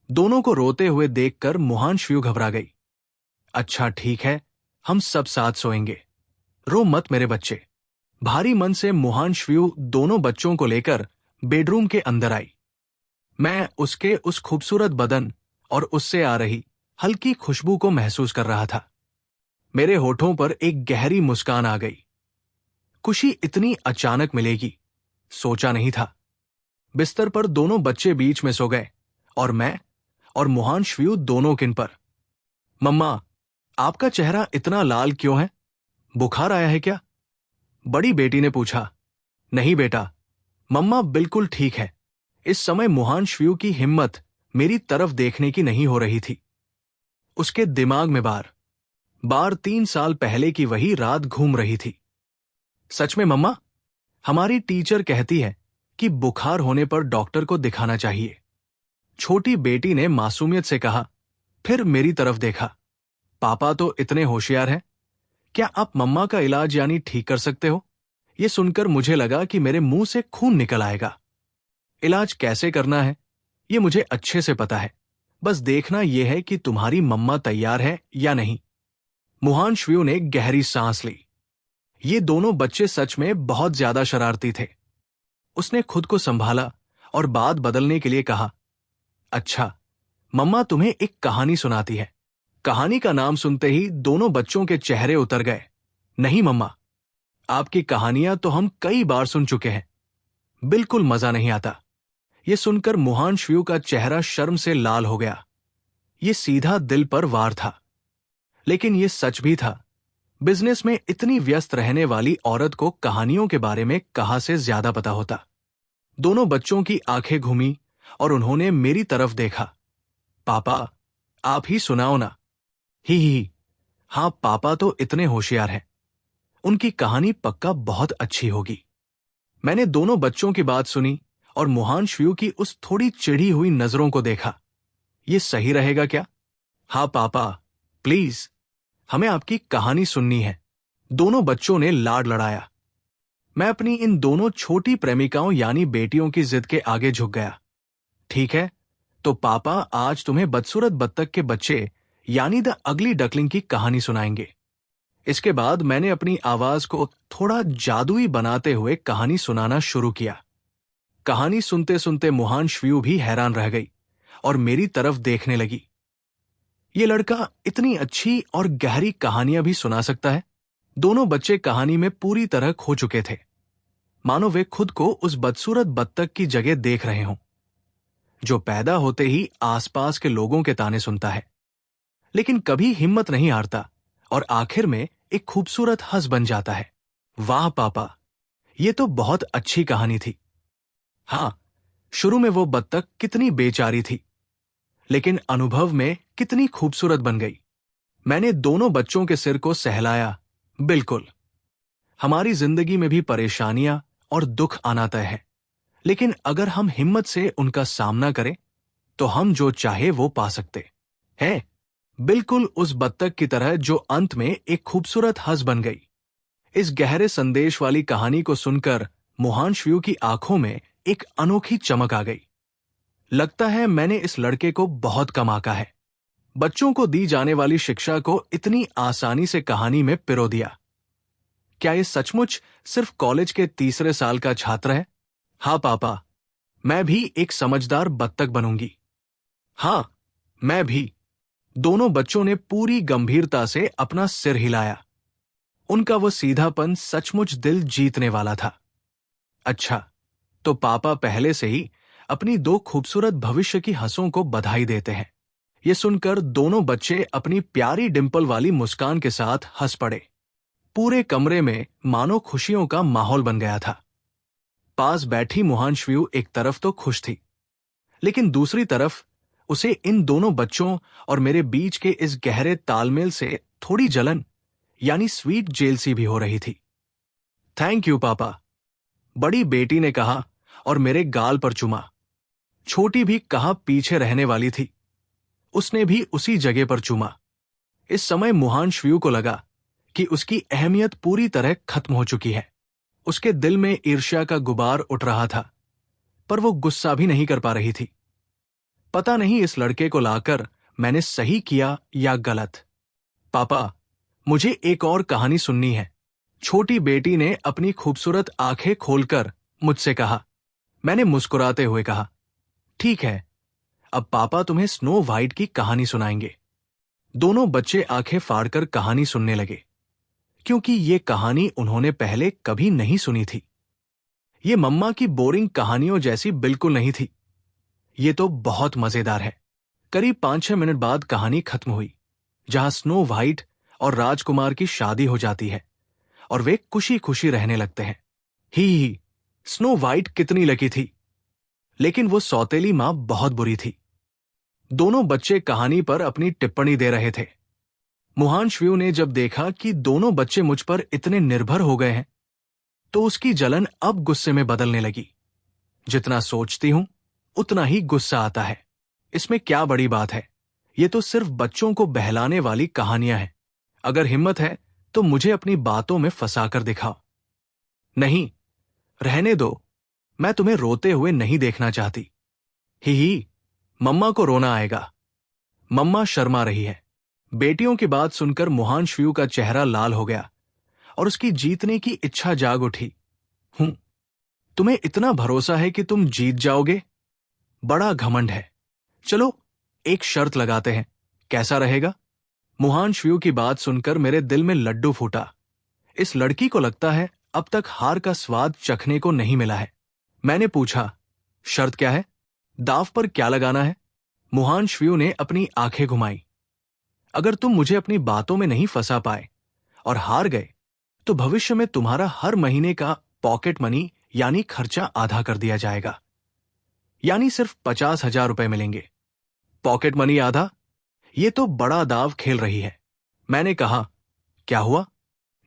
दोनों को रोते हुए देखकर मुहांशव्यू घबरा गई। अच्छा ठीक है, हम सब साथ सोएंगे, रो मत मेरे बच्चे। भारी मन से मुहांशव्यू दोनों बच्चों को लेकर बेडरूम के अंदर आई। मैं उसके उस खूबसूरत बदन और उससे आ रही हल्की खुशबू को महसूस कर रहा था। मेरे होठों पर एक गहरी मुस्कान आ गई। खुशी इतनी अचानक मिलेगी, सोचा नहीं था। बिस्तर पर दोनों बच्चे बीच में सो गए और मैं और मुहांशव्यू दोनों किन पर। मम्मा, आपका चेहरा इतना लाल क्यों है? बुखार आया है क्या? बड़ी बेटी ने पूछा। नहीं बेटा, मम्मा बिल्कुल ठीक है। इस समय मुहांशव्यू की हिम्मत मेरी तरफ देखने की नहीं हो रही थी। उसके दिमाग में बार बार 3 साल पहले की वही रात घूम रही थी। सच में मम्मा, हमारी टीचर कहती है कि बुखार होने पर डॉक्टर को दिखाना चाहिए। छोटी बेटी ने मासूमियत से कहा, फिर मेरी तरफ देखा। पापा तो इतने होशियार हैं, क्या आप मम्मा का इलाज यानी ठीक कर सकते हो? यह सुनकर मुझे लगा कि मेरे मुंह से खून निकल आएगा। इलाज कैसे करना है ये मुझे अच्छे से पता है, बस देखना यह है कि तुम्हारी मम्मा तैयार है या नहीं। मुहांशव्यू ने गहरी सांस ली। ये दोनों बच्चे सच में बहुत ज्यादा शरारती थे। उसने खुद को संभाला और बात बदलने के लिए कहा, अच्छा, मम्मा तुम्हें एक कहानी सुनाती है। कहानी का नाम सुनते ही दोनों बच्चों के चेहरे उतर गए। नहीं मम्मा, आपकी कहानियां तो हम कई बार सुन चुके हैं, बिल्कुल मजा नहीं आता। यह सुनकर मुहांशव्यू का चेहरा शर्म से लाल हो गया। यह सीधा दिल पर वार था, लेकिन यह सच भी था। बिजनेस में इतनी व्यस्त रहने वाली औरत को कहानियों के बारे में कहां से ज्यादा पता होता। दोनों बच्चों की आंखें घूमी और उन्होंने मेरी तरफ देखा। पापा, आप ही सुनाओ ना। ही, हाँ, पापा तो इतने होशियार हैं, उनकी कहानी पक्का बहुत अच्छी होगी। मैंने दोनों बच्चों की बात सुनी और मुहांशव्यू की उस थोड़ी चिढ़ी हुई नजरों को देखा। ये सही रहेगा क्या? हाँ पापा, प्लीज, हमें आपकी कहानी सुननी है। दोनों बच्चों ने लाड लड़ाया। मैं अपनी इन दोनों छोटी प्रेमिकाओं यानी बेटियों की जिद के आगे झुक गया। ठीक है, तो पापा आज तुम्हें बदसूरत बत्तख के बच्चे यानी द अगली डकलिंग की कहानी सुनाएंगे। इसके बाद मैंने अपनी आवाज को थोड़ा जादुई बनाते हुए कहानी सुनाना शुरू किया। कहानी सुनते सुनते मुहांशव्यू भी हैरान रह गई और मेरी तरफ देखने लगी। ये लड़का इतनी अच्छी और गहरी कहानियां भी सुना सकता है। दोनों बच्चे कहानी में पूरी तरह खो चुके थे, मानो वे खुद को उस बदसूरत बत्तख की जगह देख रहे हों। जो पैदा होते ही आसपास के लोगों के ताने सुनता है, लेकिन कभी हिम्मत नहीं हारता और आखिर में एक खूबसूरत हंस बन जाता है। वाह पापा, ये तो बहुत अच्छी कहानी थी। हाँ, शुरू में वो बत्तख कितनी बेचारी थी, लेकिन अनुभव में कितनी खूबसूरत बन गई। मैंने दोनों बच्चों के सिर को सहलाया। बिल्कुल, हमारी जिंदगी में भी परेशानियां और दुख आना तय है, लेकिन अगर हम हिम्मत से उनका सामना करें तो हम जो चाहे वो पा सकते हैं। बिल्कुल उस बत्तख की तरह जो अंत में एक खूबसूरत हंस बन गई। इस गहरे संदेश वाली कहानी को सुनकर मोहांशु की आंखों में एक अनोखी चमक आ गई। लगता है मैंने इस लड़के को बहुत कम आंका है। बच्चों को दी जाने वाली शिक्षा को इतनी आसानी से कहानी में पिरो दिया। क्या ये सचमुच सिर्फ कॉलेज के तीसरे साल का छात्र है? हाँ पापा, मैं भी एक समझदार बत्तख बनूंगी। हाँ, मैं भी। दोनों बच्चों ने पूरी गंभीरता से अपना सिर हिलाया। उनका वो सीधापन सचमुच दिल जीतने वाला था। अच्छा, तो पापा पहले से ही अपनी दो खूबसूरत भविष्य की हंसों को बधाई देते हैं। ये सुनकर दोनों बच्चे अपनी प्यारी डिंपल वाली मुस्कान के साथ हंस पड़े। पूरे कमरे में मानो खुशियों का माहौल बन गया था। पास बैठी मोहांशु एक तरफ तो खुश थी, लेकिन दूसरी तरफ उसे इन दोनों बच्चों और मेरे बीच के इस गहरे तालमेल से थोड़ी जलन यानी स्वीट जेलसी भी हो रही थी। थैंक यू पापा, बड़ी बेटी ने कहा और मेरे गाल पर चुमा। छोटी भी कहाँ पीछे रहने वाली थी, उसने भी उसी जगह पर चूमा। इस समय मोहांशु को लगा कि उसकी अहमियत पूरी तरह खत्म हो चुकी है। उसके दिल में ईर्ष्या का गुबार उठ रहा था, पर वो गुस्सा भी नहीं कर पा रही थी। पता नहीं इस लड़के को लाकर मैंने सही किया या गलत। पापा, मुझे एक और कहानी सुननी है। छोटी बेटी ने अपनी खूबसूरत आंखें खोलकर मुझसे कहा। मैंने मुस्कुराते हुए कहा, ठीक है, अब पापा तुम्हें स्नो वाइट की कहानी सुनाएंगे। दोनों बच्चे आंखें फाड़कर कहानी सुनने लगे, क्योंकि ये कहानी उन्होंने पहले कभी नहीं सुनी थी। ये मम्मा की बोरिंग कहानियों जैसी बिल्कुल नहीं थी। ये तो बहुत मजेदार है। करीब 5-6 मिनट बाद कहानी खत्म हुई, जहां स्नो वाइट और राजकुमार की शादी हो जाती है और वे खुशी खुशी रहने लगते हैं। ही, स्नो वाइट कितनी लकी थी, लेकिन वो सौतेली मां बहुत बुरी थी। दोनों बच्चे कहानी पर अपनी टिप्पणी दे रहे थे। मोहांशु ने जब देखा कि दोनों बच्चे मुझ पर इतने निर्भर हो गए हैं, तो उसकी जलन अब गुस्से में बदलने लगी। जितना सोचती हूं, उतना ही गुस्सा आता है। इसमें क्या बड़ी बात है? ये तो सिर्फ बच्चों को बहलाने वाली कहानियां हैं। अगर हिम्मत है तो मुझे अपनी बातों में फंसाकर दिखाओ। नहीं, रहने दो, मैं तुम्हें रोते हुए नहीं देखना चाहती। ही, मम्मा को रोना आएगा। मम्मा शर्मा रही है। बेटियों की बात सुनकर मोहांशु का चेहरा लाल हो गया और उसकी जीतने की इच्छा जाग उठी। तुम्हें इतना भरोसा है कि तुम जीत जाओगे? बड़ा घमंड है। चलो, एक शर्त लगाते हैं, कैसा रहेगा? मोहांशु की बात सुनकर मेरे दिल में लड्डू फूटा। इस लड़की को लगता है अब तक हार का स्वाद चखने को नहीं मिला है। मैंने पूछा, शर्त क्या है? दाव पर क्या लगाना है? मोहांशु ने अपनी आंखें घुमाई। अगर तुम मुझे अपनी बातों में नहीं फंसा पाए और हार गए, तो भविष्य में तुम्हारा हर महीने का पॉकेट मनी यानी खर्चा आधा कर दिया जाएगा। यानी सिर्फ 50,000 रुपए मिलेंगे। पॉकेट मनी आधा? ये तो बड़ा दाव खेल रही है। मैंने कहा, क्या हुआ?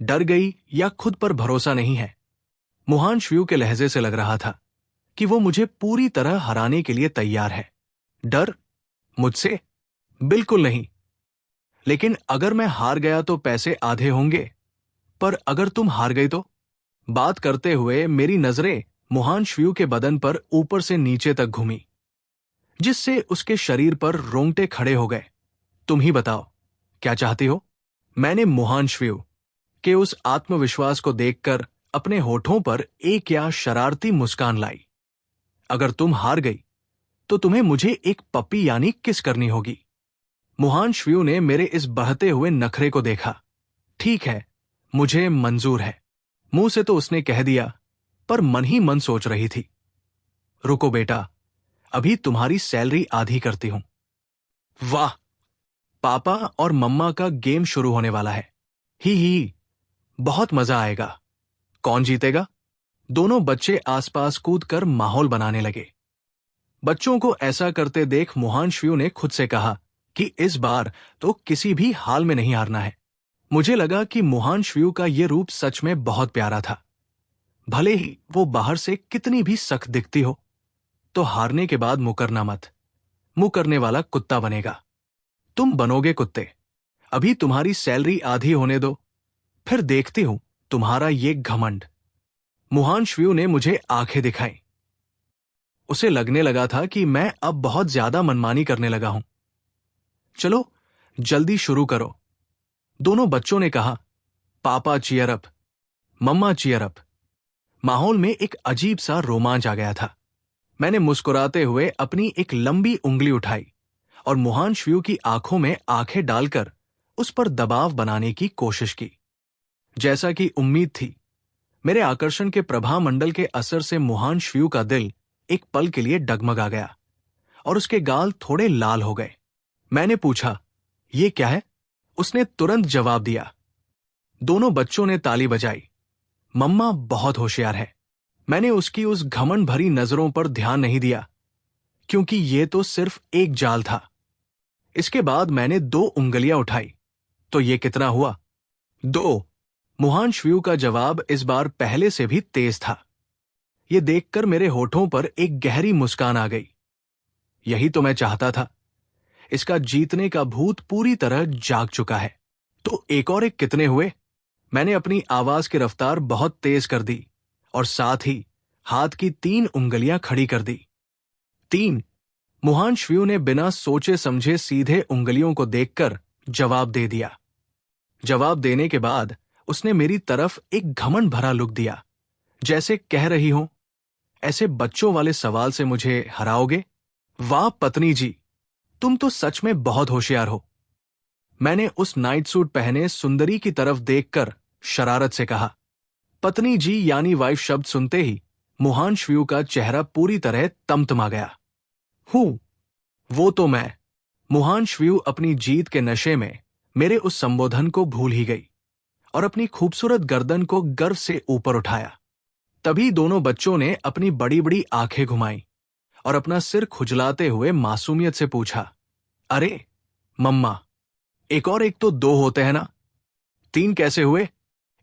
डर गई या खुद पर भरोसा नहीं है? मोहांशु के लहजे से लग रहा था कि वो मुझे पूरी तरह हराने के लिए तैयार है। डर? मुझसे? बिल्कुल नहीं। लेकिन अगर मैं हार गया तो पैसे आधे होंगे, पर अगर तुम हार गई तो? बात करते हुए मेरी नजरें मोहांशु के बदन पर ऊपर से नीचे तक घूमी, जिससे उसके शरीर पर रोंगटे खड़े हो गए। तुम ही बताओ, क्या चाहती हो? मैंने मोहांशु के उस आत्मविश्वास को देखकर अपने होठों पर एक या शरारती मुस्कान लाई। अगर तुम हार गई तो तुम्हें मुझे एक पप्पी यानी किस करनी होगी। मोहांशु ने मेरे इस बढ़ते हुए नखरे को देखा। ठीक है, मुझे मंजूर है। मुंह से तो उसने कह दिया, पर मन ही मन सोच रही थी। रुको बेटा, अभी तुम्हारी सैलरी आधी करती हूं। वाह, पापा और मम्मा का गेम शुरू होने वाला है। ही, बहुत मजा आएगा। कौन जीतेगा? दोनों बच्चे आसपास कूदकर माहौल बनाने लगे। बच्चों को ऐसा करते देख मुहांशु ने खुद से कहा कि इस बार तो किसी भी हाल में नहीं हारना है। मुझे लगा कि मुहांशु का यह रूप सच में बहुत प्यारा था। भले ही वो बाहर से कितनी भी सख्त दिखती हो, तो हारने के बाद मुकरना मत। मुकरने वाला कुत्ता बनेगा। तुम बनोगे कुत्ते। अभी तुम्हारी सैलरी आधी होने दो, फिर देखती हूं तुम्हारा ये घमंड। मुहांशु ने मुझे आंखें दिखाई। उसे लगने लगा था कि मैं अब बहुत ज्यादा मनमानी करने लगा हूं। चलो जल्दी शुरू करो, दोनों बच्चों ने कहा। पापा चीयर अप, मम्मा चीयर अप। माहौल में एक अजीब सा रोमांच आ गया था। मैंने मुस्कुराते हुए अपनी एक लंबी उंगली उठाई और मुहांशु की आंखों में आंखें डालकर उस पर दबाव बनाने की कोशिश की। जैसा कि उम्मीद थी, मेरे आकर्षण के प्रभामंडल के असर से मुहांशु का दिल एक पल के लिए डगमगा गया और उसके गाल थोड़े लाल हो गए। मैंने पूछा, ये क्या है? उसने तुरंत जवाब दिया। दोनों बच्चों ने ताली बजाई। मम्मा बहुत होशियार है। मैंने उसकी उस घमंड भरी नजरों पर ध्यान नहीं दिया, क्योंकि ये तो सिर्फ एक जाल था। इसके बाद मैंने 2 उंगलियां उठाई। तो ये कितना हुआ? 2। मुहांशु का जवाब इस बार पहले से भी तेज था। ये देखकर मेरे होठों पर एक गहरी मुस्कान आ गई। यही तो मैं चाहता था। इसका जीतने का भूत पूरी तरह जाग चुका है। तो एक और एक कितने हुए? मैंने अपनी आवाज की रफ्तार बहुत तेज कर दी और साथ ही हाथ की 3 उंगलियां खड़ी कर दी। 3। मुहांशु ने बिना सोचे समझे सीधे उंगलियों को देखकर जवाब दे दिया। जवाब देने के बाद उसने मेरी तरफ एक घमंड भरा लुक दिया, जैसे कह रही हो, ऐसे बच्चों वाले सवाल से मुझे हराओगे? वाह पत्नी जी, तुम तो सच में बहुत होशियार हो। मैंने उस नाइट सूट पहने सुंदरी की तरफ देखकर शरारत से कहा। पत्नी जी यानी वाइफ शब्द सुनते ही मुहांशु का चेहरा पूरी तरह तमतमा गया। हूं, वो तो मैं। मुहांशु अपनी जीत के नशे में मेरे उस संबोधन को भूल ही गई और अपनी खूबसूरत गर्दन को गर्व से ऊपर उठाया। तभी दोनों बच्चों ने अपनी बड़ी बड़ी आंखें घुमाई और अपना सिर खुजलाते हुए मासूमियत से पूछा, अरे मम्मा, एक और एक तो 2 होते हैं ना, 3 कैसे हुए?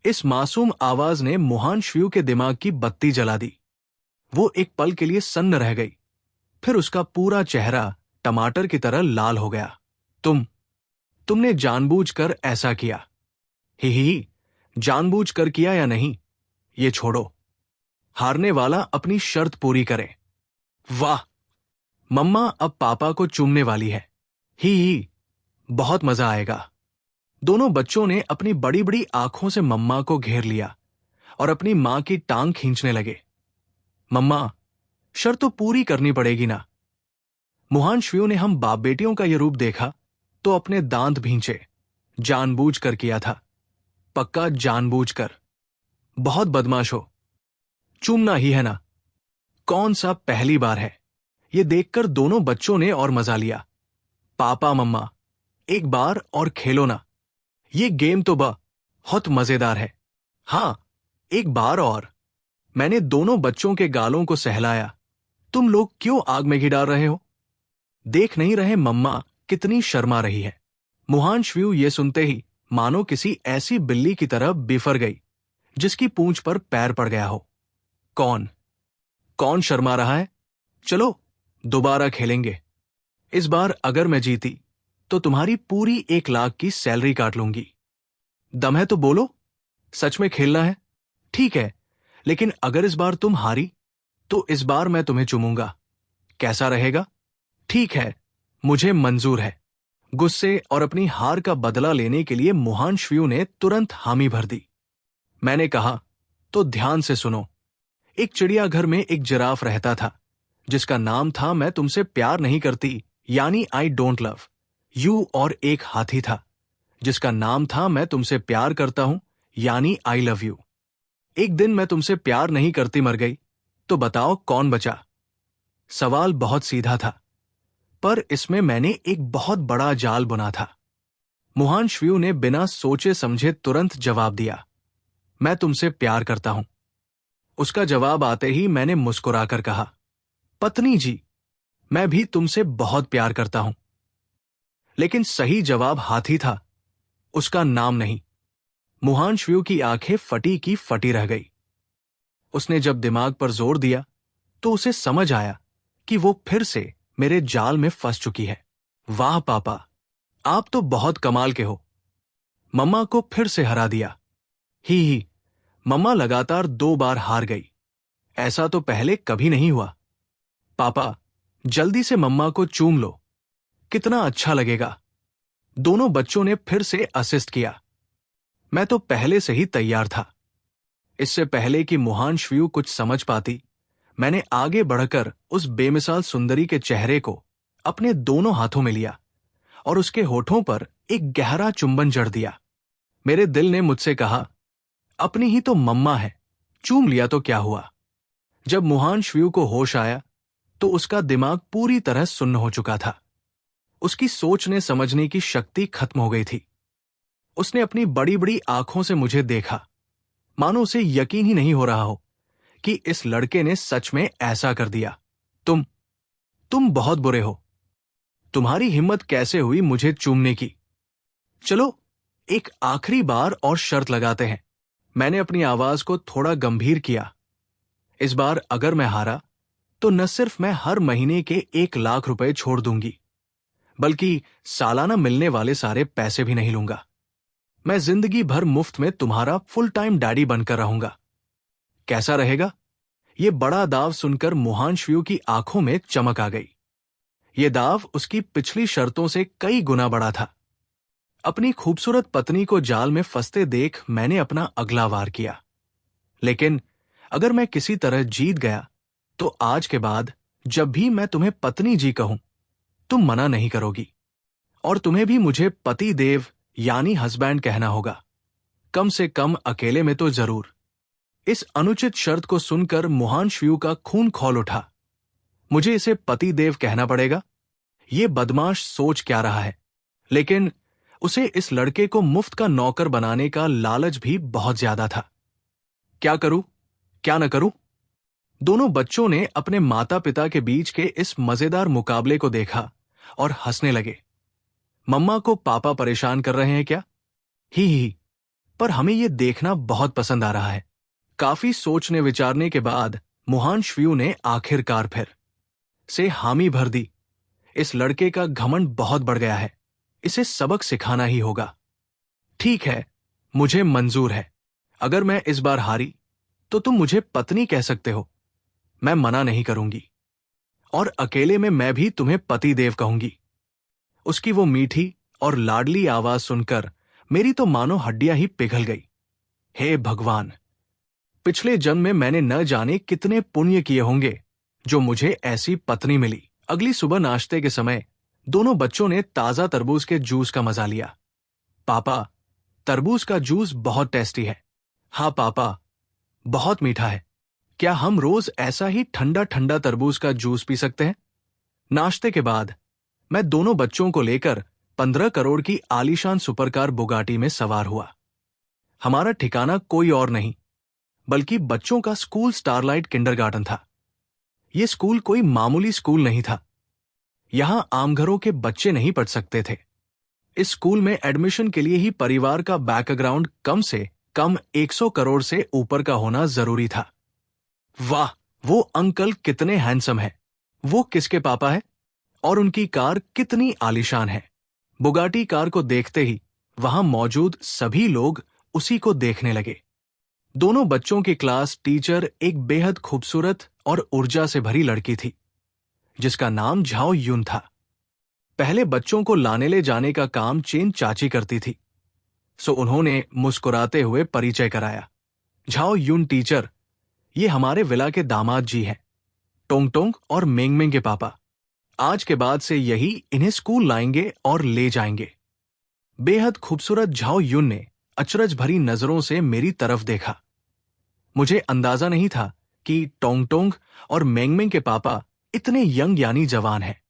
इस मासूम आवाज ने मुहांशु के दिमाग की बत्ती जला दी। वो एक पल के लिए सन्न रह गई, फिर उसका पूरा चेहरा टमाटर की तरह लाल हो गया। तुमने जानबूझकर ऐसा किया। ही, जानबूझकर किया या नहीं, ये छोड़ो। हारने वाला अपनी शर्त पूरी करे। वाह, मम्मा अब पापा को चूमने वाली है। ही, बहुत मजा आएगा। दोनों बच्चों ने अपनी बड़ी बड़ी आंखों से मम्मा को घेर लिया और अपनी मां की टांग खींचने लगे। मम्मा, शर्त तो पूरी करनी पड़ेगी ना। मुहांशु ने हम बाप बेटियों का यह रूप देखा तो अपने दांत भींचे। जानबूझकर किया था, पक्का जानबूझकर। बहुत बदमाश हो। चूमना ही है ना? कौन सा पहली बार है? ये देखकर दोनों बच्चों ने और मजा लिया। पापा मम्मा, एक बार और खेलो ना, ये गेम तो बहुत मजेदार है। हाँ, एक बार और। मैंने दोनों बच्चों के गालों को सहलाया। तुम लोग क्यों आग में घी डाल रहे हो? देख नहीं रहे मम्मा कितनी शर्मा रही है? मुहांशु ये सुनते ही मानो किसी ऐसी बिल्ली की तरह बिफर गई जिसकी पूंछ पर पैर पड़ गया हो। कौन शर्मा रहा है? चलो दोबारा खेलेंगे। इस बार अगर मैं जीती तो तुम्हारी पूरी 1 लाख की सैलरी काट लूंगी। दम है तो बोलो, सच में खेलना है? ठीक है, लेकिन अगर इस बार तुम हारी तो इस बार मैं तुम्हें चूमूंगा। कैसा रहेगा? ठीक है, मुझे मंजूर है। गुस्से और अपनी हार का बदला लेने के लिए मुहांशु ने तुरंत हामी भर दी। मैंने कहा, तो ध्यान से सुनो। एक चिड़ियाघर में एक जिराफ रहता था जिसका नाम था मैं तुमसे प्यार नहीं करती यानी आई डोंट लव यू, और एक हाथी था जिसका नाम था मैं तुमसे प्यार करता हूं यानी आई लव यू। एक दिन मैं तुमसे प्यार नहीं करती मर गई, तो बताओ कौन बचा? सवाल बहुत सीधा था, पर इसमें मैंने एक बहुत बड़ा जाल बुना था। मुहांशव्यू ने बिना सोचे समझे तुरंत जवाब दिया, मैं तुमसे प्यार करता हूं। उसका जवाब आते ही मैंने मुस्कुराकर कहा, पत्नी जी, मैं भी तुमसे बहुत प्यार करता हूं। लेकिन सही जवाब हाथी था, उसका नाम नहीं। मुहांशव्यू की आंखें फटी की फटी रह गई। उसने जब दिमाग पर जोर दिया तो उसे समझ आया कि वो फिर से मेरे जाल में फंस चुकी है। वाह पापा, आप तो बहुत कमाल के हो। मम्मा को फिर से हरा दिया। ही, मम्मा लगातार 2 बार हार गई। ऐसा तो पहले कभी नहीं हुआ। पापा, जल्दी से मम्मा को चूम लो, कितना अच्छा लगेगा। दोनों बच्चों ने फिर से असिस्ट किया। मैं तो पहले से ही तैयार था। इससे पहले कि मुहांशव्यू कुछ समझ पाती, मैंने आगे बढ़कर उस बेमिसाल सुंदरी के चेहरे को अपने दोनों हाथों में लिया और उसके होठों पर एक गहरा चुंबन जड़ दिया। मेरे दिल ने मुझसे कहा, अपनी ही तो मम्मा है, चूम लिया तो क्या हुआ। जब मुहांशव्यू को होश आया तो उसका दिमाग पूरी तरह सुन्न हो चुका था। उसकी सोचने समझने की शक्ति खत्म हो गई थी। उसने अपनी बड़ी बड़ी आंखों से मुझे देखा, मानो उसे यकीन ही नहीं हो रहा हो कि इस लड़के ने सच में ऐसा कर दिया। तुम बहुत बुरे हो। तुम्हारी हिम्मत कैसे हुई मुझे चूमने की? चलो, एक आखिरी बार और शर्त लगाते हैं। मैंने अपनी आवाज को थोड़ा गंभीर किया। इस बार अगर मैं हारा तो न सिर्फ मैं हर महीने के 1 लाख रुपए छोड़ दूंगी, बल्कि सालाना मिलने वाले सारे पैसे भी नहीं लूंगा। मैं जिंदगी भर मुफ्त में तुम्हारा फुल टाइम डैडी बनकर रहूंगा। कैसा रहेगा? ये बड़ा दाव सुनकर मुहांशव्यू की आंखों में चमक आ गई। ये दाव उसकी पिछली शर्तों से कई गुना बड़ा था। अपनी खूबसूरत पत्नी को जाल में फंसते देख मैंने अपना अगला वार किया। लेकिन अगर मैं किसी तरह जीत गया तो आज के बाद जब भी मैं तुम्हें पत्नी जी कहूं, तुम मना नहीं करोगी, और तुम्हें भी मुझे पति देव यानी हस्बैंड कहना होगा। कम से कम अकेले में तो जरूर। इस अनुचित शर्त को सुनकर मुहांशव्यू का खून खौल उठा। मुझे इसे पति देव कहना पड़ेगा? ये बदमाश सोच क्या रहा है? लेकिन उसे इस लड़के को मुफ्त का नौकर बनाने का लालच भी बहुत ज्यादा था। क्या करूं, क्या न करूं? दोनों बच्चों ने अपने माता पिता के बीच के इस मजेदार मुकाबले को देखा और हंसने लगे। मम्मा को पापा परेशान कर रहे हैं क्या? ही, पर हमें यह देखना बहुत पसंद आ रहा है। काफी सोचने विचारने के बाद मुहांशव्यू ने आखिरकार फिर से हामी भर दी। इस लड़के का घमंड बहुत बढ़ गया है, इसे सबक सिखाना ही होगा। ठीक है, मुझे मंजूर है। अगर मैं इस बार हारी तो तुम मुझे पत्नी कह सकते हो, मैं मना नहीं करूंगी। और अकेले में मैं भी तुम्हें पति देव कहूंगी। उसकी वो मीठी और लाडली आवाज सुनकर मेरी तो मानो हड्डियां ही पिघल गई। हे भगवान, पिछले जन्म में मैंने न जाने कितने पुण्य किए होंगे जो मुझे ऐसी पत्नी मिली। अगली सुबह नाश्ते के समय दोनों बच्चों ने ताजा तरबूज के जूस का मजा लिया। पापा, तरबूज का जूस बहुत टेस्टी है। हाँ पापा, बहुत मीठा है। क्या हम रोज ऐसा ही ठंडा ठंडा तरबूज का जूस पी सकते हैं? नाश्ते के बाद मैं दोनों बच्चों को लेकर 15 करोड़ की आलीशान सुपरकार बुगाटी में सवार हुआ। हमारा ठिकाना कोई और नहीं बल्कि बच्चों का स्कूल स्टारलाइट किंडरगार्टन था। यह स्कूल कोई मामूली स्कूल नहीं था। यहां आम घरों के बच्चे नहीं पढ़ सकते थे। इस स्कूल में एडमिशन के लिए ही परिवार का बैकग्राउंड कम से कम 100 करोड़ से ऊपर का होना जरूरी था। वाह, वो अंकल कितने हैंडसम है। वो किसके पापा है? और उनकी कार कितनी आलीशान है। बुगाटी कार को देखते ही वहां मौजूद सभी लोग उसी को देखने लगे। दोनों बच्चों की क्लास टीचर एक बेहद खूबसूरत और ऊर्जा से भरी लड़की थी जिसका नाम झाओ यून था। पहले बच्चों को लाने ले जाने का काम चेन चाची करती थी, सो उन्होंने मुस्कुराते हुए परिचय कराया। झाओ यून टीचर, ये हमारे विला के दामाद जी हैं, टोंग टोंग और मेंग मेंग के पापा। आज के बाद से यही इन्हें स्कूल लाएंगे और ले जाएंगे। बेहद खूबसूरत झाओ यून ने अचरज भरी नजरों से मेरी तरफ देखा। मुझे अंदाजा नहीं था कि टोंग टोंग और मेंग मेंग के पापा इतने यंग यानी जवान हैं।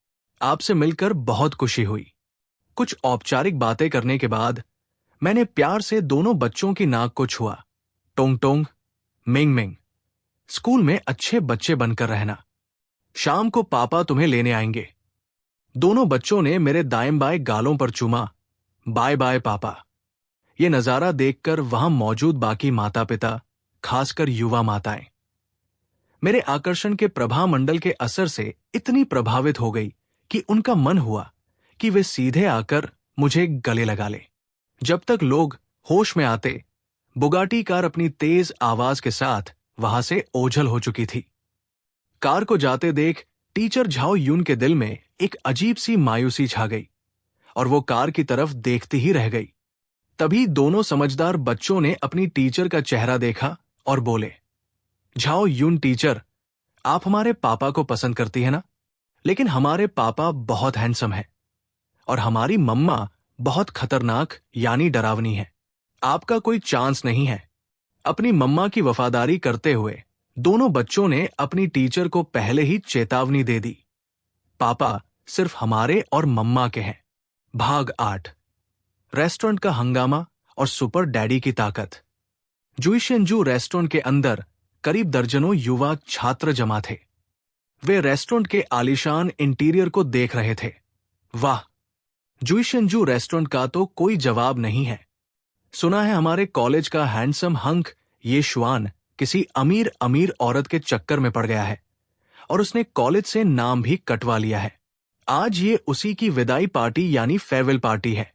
आपसे मिलकर बहुत खुशी हुई। कुछ औपचारिक बातें करने के बाद मैंने प्यार से दोनों बच्चों की नाक को छुआ। Tong Tong, Ming Ming, school में अच्छे बच्चे बनकर रहना। शाम को पापा तुम्हें लेने आएंगे। दोनों बच्चों ने मेरे दाएं बाएं गालों पर चूमा। बाय बाय पापा। ये नजारा देखकर वहां मौजूद बाकी माता पिता, खासकर युवा माताएं, मेरे आकर्षण के प्रभामंडल के असर से इतनी प्रभावित हो गई कि उनका मन हुआ कि वे सीधे आकर मुझे गले लगा ले। जब तक लोग होश में आते, बुगाटी कार अपनी तेज आवाज के साथ वहां से ओझल हो चुकी थी। कार को जाते देख टीचर झाओ यून के दिल में एक अजीब सी मायूसी छा गई और वो कार की तरफ देखती ही रह गई। तभी दोनों समझदार बच्चों ने अपनी टीचर का चेहरा देखा और बोले, झाओ यून टीचर, आप हमारे पापा को पसंद करती है ना? लेकिन हमारे पापा बहुत हैंडसम है और हमारी मम्मा बहुत खतरनाक यानी डरावनी है। आपका कोई चांस नहीं है। अपनी मम्मा की वफादारी करते हुए दोनों बच्चों ने अपनी टीचर को पहले ही चेतावनी दे दी। पापा सिर्फ हमारे और मम्मा के हैं। भाग 8। रेस्टोरेंट का हंगामा और सुपर डैडी की ताकत। जुइशेंजू रेस्टोरेंट के अंदर करीब दर्जनों युवा छात्र जमा थे। वे रेस्टोरेंट के आलीशान इंटीरियर को देख रहे थे। वाह, जुइशेंजू रेस्टोरेंट का तो कोई जवाब नहीं है। सुना है हमारे कॉलेज का हैंडसम हंक ये शुआन किसी अमीर अमीर औरत के चक्कर में पड़ गया है और उसने कॉलेज से नाम भी कटवा लिया है। आज ये उसी की विदाई पार्टी यानी फेयरवेल पार्टी है।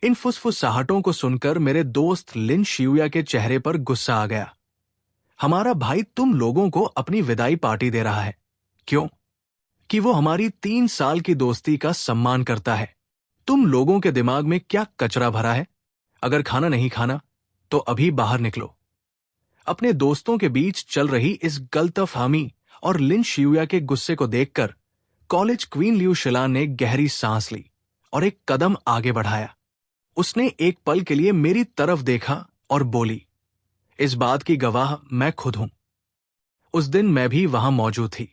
इन फुसफुसाहटों को सुनकर मेरे दोस्त लिन शियुया के चेहरे पर गुस्सा आ गया। हमारा भाई तुम लोगों को अपनी विदाई पार्टी दे रहा है। क्यों? कि वो हमारी 3 साल की दोस्ती का सम्मान करता है। तुम लोगों के दिमाग में क्या कचरा भरा है? अगर खाना नहीं खाना तो अभी बाहर निकलो। अपने दोस्तों के बीच चल रही इस गलतफहमी और लिन शियुया के गुस्से को देखकर कॉलेज क्वीन लियू शिलान ने गहरी सांस ली और एक कदम आगे बढ़ाया। उसने एक पल के लिए मेरी तरफ देखा और बोली, इस बात की गवाह मैं खुद हूं। उस दिन मैं भी वहां मौजूद थी।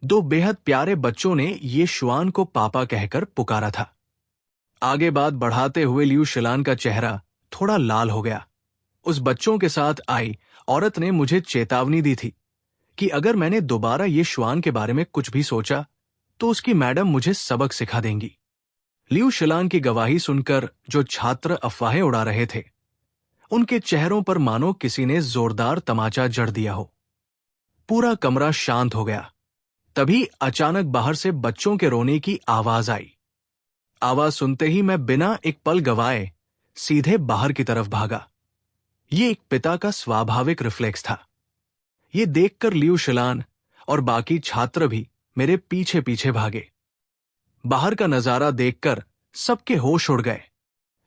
2 बेहद प्यारे बच्चों ने ये शुआन को पापा कहकर पुकारा था। आगे बात बढ़ाते हुए लियू शिलान का चेहरा थोड़ा लाल हो गया। उस बच्चों के साथ आई औरत ने मुझे चेतावनी दी थी कि अगर मैंने दोबारा ये शुआन के बारे में कुछ भी सोचा तो उसकी मैडम मुझे सबक सिखा देंगी। लियू शिलान की गवाही सुनकर जो छात्र अफवाहें उड़ा रहे थे, उनके चेहरों पर मानो किसी ने जोरदार तमाचा जड़ दिया हो। पूरा कमरा शांत हो गया। तभी अचानक बाहर से बच्चों के रोने की आवाज आई। आवाज सुनते ही मैं बिना एक पल गवाए सीधे बाहर की तरफ भागा। ये एक पिता का स्वाभाविक रिफ्लेक्स था। ये देखकर लियू शिलान और बाकी छात्र भी मेरे पीछे पीछे भागे। बाहर का नजारा देखकर सबके होश उड़ गए।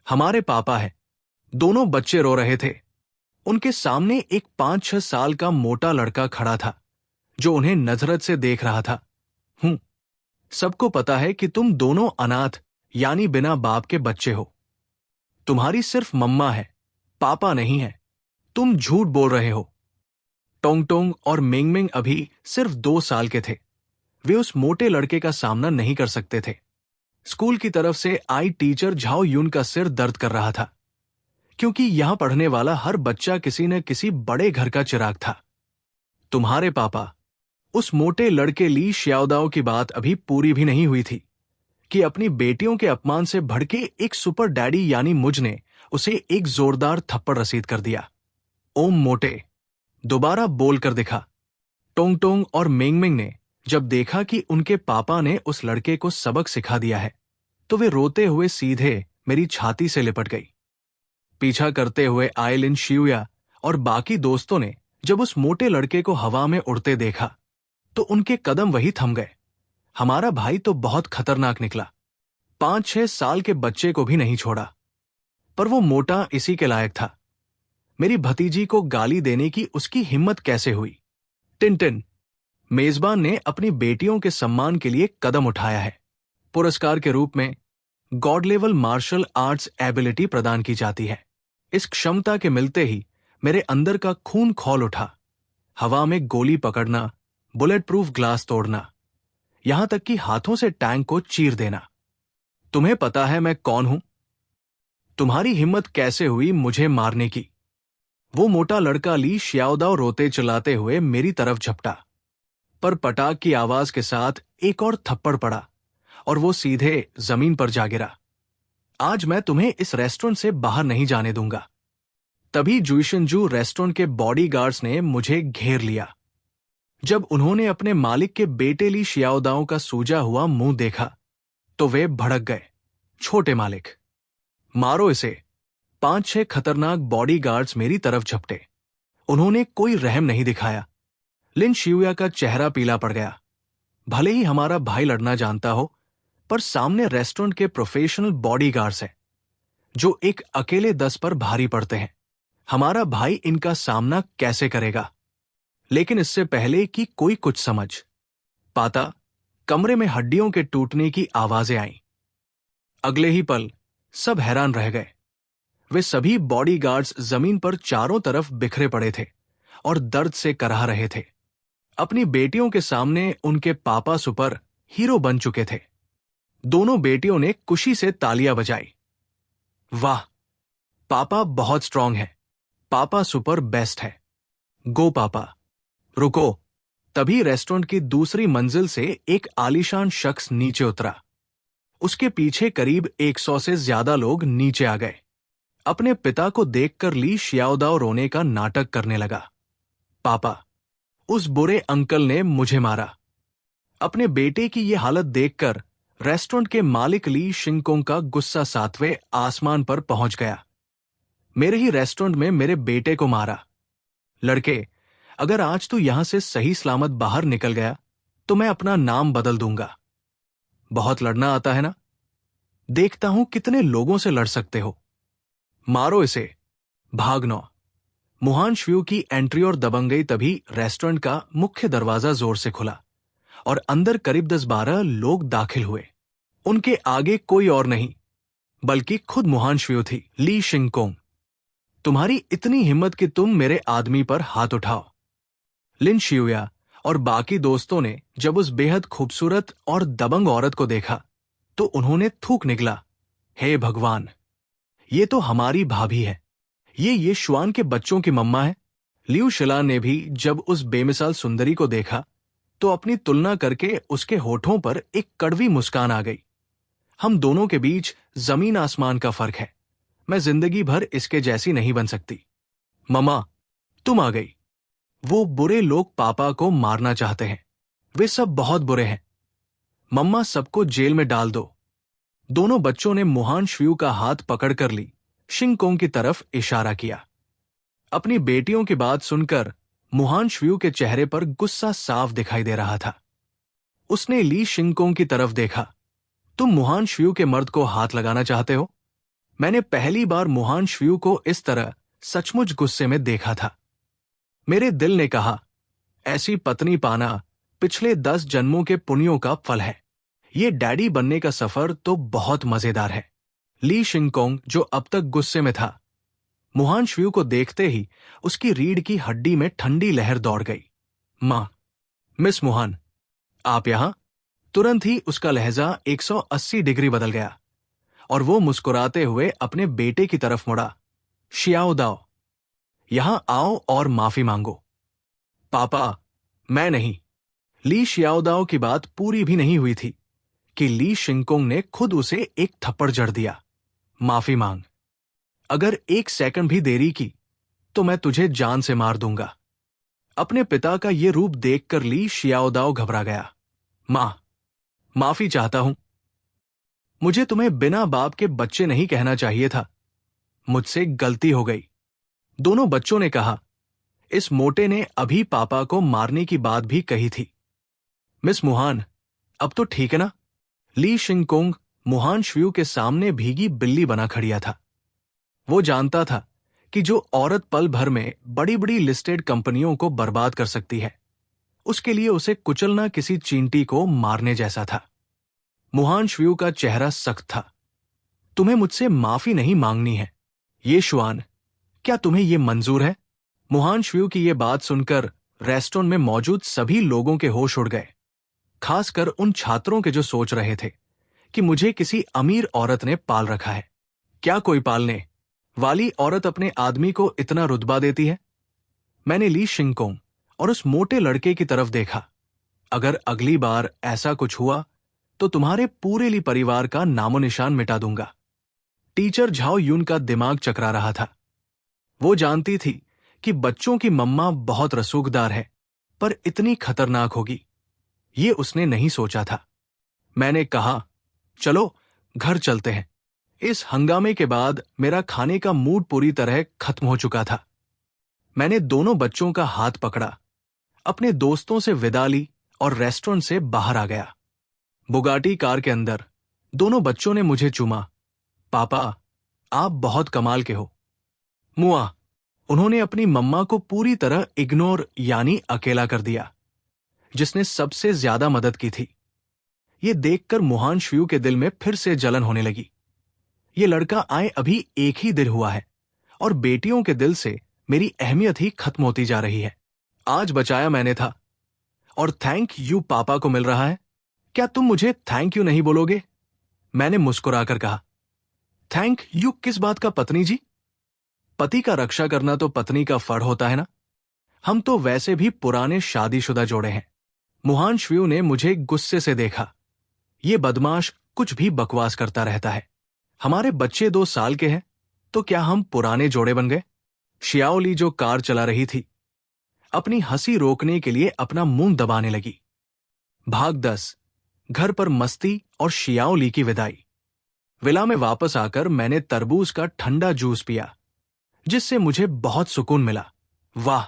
हमारे पापा है। दोनों बच्चे रो रहे थे। उनके सामने एक 5-6 साल का मोटा लड़का खड़ा था जो उन्हें नजरत से देख रहा था। सबको पता है कि तुम दोनों अनाथ यानी बिना बाप के बच्चे हो। तुम्हारी सिर्फ मम्मा है, पापा नहीं है। तुम झूठ बोल रहे हो। टोंग टोंग और मिंग मिंग अभी सिर्फ 2 साल के थे। वे उस मोटे लड़के का सामना नहीं कर सकते थे। स्कूल की तरफ से आई टीचर झाओ यून का सिर दर्द कर रहा था क्योंकि यहां पढ़ने वाला हर बच्चा किसी न किसी बड़े घर का चिराग था। तुम्हारे पापा, उस मोटे लड़के ली श्याओदाओ की बात अभी पूरी भी नहीं हुई थी कि अपनी बेटियों के अपमान से भड़के एक सुपर डैडी यानी मुझ ने उसे एक जोरदार थप्पड़ रसीद कर दिया। ओम मोटे, दोबारा बोल कर दिखा। टोंग टोंग और मिंग मिंग ने जब देखा कि उनके पापा ने उस लड़के को सबक सिखा दिया है तो वे रोते हुए सीधे मेरी छाती से लिपट गई। पीछा करते हुए आए लिन शियुया और बाकी दोस्तों ने जब उस मोटे लड़के को हवा में उड़ते देखा तो उनके कदम वही थम गए। हमारा भाई तो बहुत खतरनाक निकला। 5-6 साल के बच्चे को भी नहीं छोड़ा। पर वो मोटा इसी के लायक था। मेरी भतीजी को गाली देने की उसकी हिम्मत कैसे हुई? टिन, मेजबान ने अपनी बेटियों के सम्मान के लिए कदम उठाया है। पुरस्कार के रूप में god level martial arts ability प्रदान की जाती है। इस क्षमता के मिलते ही मेरे अंदर का खून खौल उठा। हवा में गोली पकड़ना, बुलेट प्रूफ ग्लास तोड़ना, यहां तक कि हाथों से टैंक को चीर देना। तुम्हें पता है मैं कौन हूं? तुम्हारी हिम्मत कैसे हुई मुझे मारने की? वो मोटा लड़का ली शियाओदाओ रोते चिल्लाते हुए मेरी तरफ झपटा, पर पटाख की आवाज के साथ एक और थप्पड़ पड़ा और वो सीधे जमीन पर जा गिरा। आज मैं तुम्हें इस रेस्टोरेंट से बाहर नहीं जाने दूंगा। तभी जुइशनजू रेस्टोरेंट के बॉडीगार्ड्स ने मुझे घेर लिया। जब उन्होंने अपने मालिक के बेटे ली शियाओदाओ का सूजा हुआ मुंह देखा तो वे भड़क गए। छोटे मालिक, मारो इसे। 5-6 खतरनाक बॉडीगार्ड्स मेरी तरफ झपटे। उन्होंने कोई रहम नहीं दिखाया। लिन शियुया का चेहरा पीला पड़ गया। भले ही हमारा भाई लड़ना जानता हो, पर सामने रेस्टोरेंट के प्रोफेशनल बॉडीगार्ड्स हैं जो एक अकेले 10 पर भारी पड़ते हैं। हमारा भाई इनका सामना कैसे करेगा? लेकिन इससे पहले कि कोई कुछ समझ पाता, कमरे में हड्डियों के टूटने की आवाजें आईं। अगले ही पल सब हैरान रह गए। वे सभी बॉडीगार्ड्स जमीन पर चारों तरफ बिखरे पड़े थे और दर्द से कराह रहे थे। अपनी बेटियों के सामने उनके पापा सुपर हीरो बन चुके थे। दोनों बेटियों ने खुशी से तालियां बजाई। वाह, पापा बहुत स्ट्रांग है। पापा सुपर बेस्ट है। गो पापा। रुको। तभी रेस्टोरेंट की दूसरी मंजिल से एक आलीशान शख्स नीचे उतरा। उसके पीछे करीब 100 से ज्यादा लोग नीचे आ गए। अपने पिता को देखकर ली शियाओदाओ रोने का नाटक करने लगा। पापा, उस बुरे अंकल ने मुझे मारा। अपने बेटे की यह हालत देखकर रेस्टोरेंट के मालिक ली शिंगकोंग का गुस्सा 7वें आसमान पर पहुंच गया। मेरे ही रेस्टोरेंट में मेरे बेटे को मारा। लड़के, अगर आज तू यहां से सही सलामत बाहर निकल गया तो मैं अपना नाम बदल दूंगा। बहुत लड़ना आता है ना? देखता हूं कितने लोगों से लड़ सकते हो। मारो इसे। भागनो। मुहान श्व्यू की एंट्री और दबंगई। तभी रेस्टोरेंट का मुख्य दरवाजा जोर से खुला और अंदर करीब 10-12 लोग दाखिल हुए। उनके आगे कोई और नहीं बल्कि खुद मुहान श्व्यू थी। ली शिंगकोंग, तुम्हारी इतनी हिम्मत कि तुम मेरे आदमी पर हाथ उठाओ। लिन शियुया और बाकी दोस्तों ने जब उस बेहद खूबसूरत और दबंग औरत को देखा तो उन्होंने थूक निकला, हे भगवान, ये तो हमारी भाभी है। ये शुआन के बच्चों की मम्मा है। लियू शिलान ने भी जब उस बेमिसाल सुंदरी को देखा तो अपनी तुलना करके उसके होठों पर एक कड़वी मुस्कान आ गई। हम दोनों के बीच जमीन आसमान का फर्क है। मैं जिंदगी भर इसके जैसी नहीं बन सकती। मम्मा, तुम आ गई। वो बुरे लोग पापा को मारना चाहते हैं। वे सब बहुत बुरे हैं। मम्मा, सबको जेल में डाल दो। दोनों बच्चों ने मुहान श्व्यू का हाथ पकड़कर ली शिंगकोंग की तरफ इशारा किया। अपनी बेटियों की बात सुनकर मुहान श्व्यू के चेहरे पर गुस्सा साफ दिखाई दे रहा था। उसने ली शिंगकोंग की तरफ देखा। तुम मुहान श्व्यू के मर्द को हाथ लगाना चाहते हो? मैंने पहली बार मुहान श्व्यू को इस तरह सचमुच गुस्से में देखा था। मेरे दिल ने कहा, ऐसी पत्नी पाना पिछले 10 जन्मों के पुण्यों का फल है। ये डैडी बनने का सफर तो बहुत मजेदार है। ली शिंगकोंग, जो अब तक गुस्से में था, मुहान श्व्यू को देखते ही उसकी रीढ़ की हड्डी में ठंडी लहर दौड़ गई। मां, मिस मुहान, आप यहां? तुरंत ही उसका लहजा 180 डिग्री बदल गया और वो मुस्कुराते हुए अपने बेटे की तरफ मुड़ा। शियाओदाओ, यहां आओ और माफी मांगो। पापा, मैं नहीं। ली शियाओदाओ की बात पूरी भी नहीं हुई थी कि ली शिंगकोंग ने खुद उसे एक थप्पड़ जड़ दिया। माफी मांग। अगर 1 सेकंड भी देरी की तो मैं तुझे जान से मार दूंगा। अपने पिता का ये रूप देखकर ली शियाओदाओ घबरा गया। मां, माफी चाहता हूं। मुझे तुम्हें बिना बाप के बच्चे नहीं कहना चाहिए था। मुझसे गलती हो गई। दोनों बच्चों ने कहा। इस मोटे ने अभी पापा को मारने की बात भी कही थी। मिस मुहान, अब तो ठीक है ना? ली शिंगकोंग मुहान श्व्यू के सामने भीगी बिल्ली बना खड़िया था। वो जानता था कि जो औरत पल भर में बड़ी बड़ी लिस्टेड कंपनियों को बर्बाद कर सकती है, उसके लिए उसे कुचलना किसी चींटी को मारने जैसा था। मुहान श्व्यू का चेहरा सख्त था। तुम्हें मुझसे माफी नहीं मांगनी है। ये शुआन, क्या तुम्हें ये मंजूर है? मुहान श्व्यू की ये बात सुनकर रेस्टोरेंट में मौजूद सभी लोगों के होश उड़ गए। खासकर उन छात्रों के जो सोच रहे थे कि मुझे किसी अमीर औरत ने पाल रखा है। क्या कोई पालने वाली औरत अपने आदमी को इतना रुतबा देती है? मैंने ली शिंगकोंग और उस मोटे लड़के की तरफ देखा। अगर अगली बार ऐसा कुछ हुआ तो तुम्हारे पूरे ली परिवार का नामो निशान मिटा दूंगा। टीचर झाओ यून का दिमाग चकरा रहा था। वो जानती थी कि बच्चों की मम्मा बहुत रसूखदार है, पर इतनी खतरनाक होगी ये उसने नहीं सोचा था। मैंने कहा, चलो घर चलते हैं। इस हंगामे के बाद मेरा खाने का मूड पूरी तरह खत्म हो चुका था। मैंने दोनों बच्चों का हाथ पकड़ा, अपने दोस्तों से विदा ली और रेस्टोरेंट से बाहर आ गया। बुगाटी कार के अंदर दोनों बच्चों ने मुझे चूमा। पापा, आप बहुत कमाल के हो। मुआ, उन्होंने अपनी मम्मा को पूरी तरह इग्नोर यानी अकेला कर दिया, जिसने सबसे ज्यादा मदद की थी। ये देखकर मुहान श्यू के दिल में फिर से जलन होने लगी। ये लड़का आए अभी एक ही दिन हुआ है और बेटियों के दिल से मेरी अहमियत ही खत्म होती जा रही है। आज बचाया मैंने था और थैंक यू पापा को मिल रहा है। क्या तुम मुझे थैंक यू नहीं बोलोगे? मैंने मुस्कुराकर कहा। थैंक यू किस बात का पत्नी जी? पति का रक्षा करना तो पत्नी का फर्ज होता है ना। हम तो वैसे भी पुराने शादीशुदा जोड़े हैं। मुहान श्यू ने मुझे गुस्से से देखा। ये बदमाश कुछ भी बकवास करता रहता है। हमारे बच्चे 2 साल के हैं तो क्या हम पुराने जोड़े बन गए? शियाओली जो कार चला रही थी अपनी हंसी रोकने के लिए अपना मुंह दबाने लगी। भाग 10। घर पर मस्ती और शियाओली की विदाई। विला में वापस आकर मैंने तरबूज का ठंडा जूस पिया, जिससे मुझे बहुत सुकून मिला। वाह,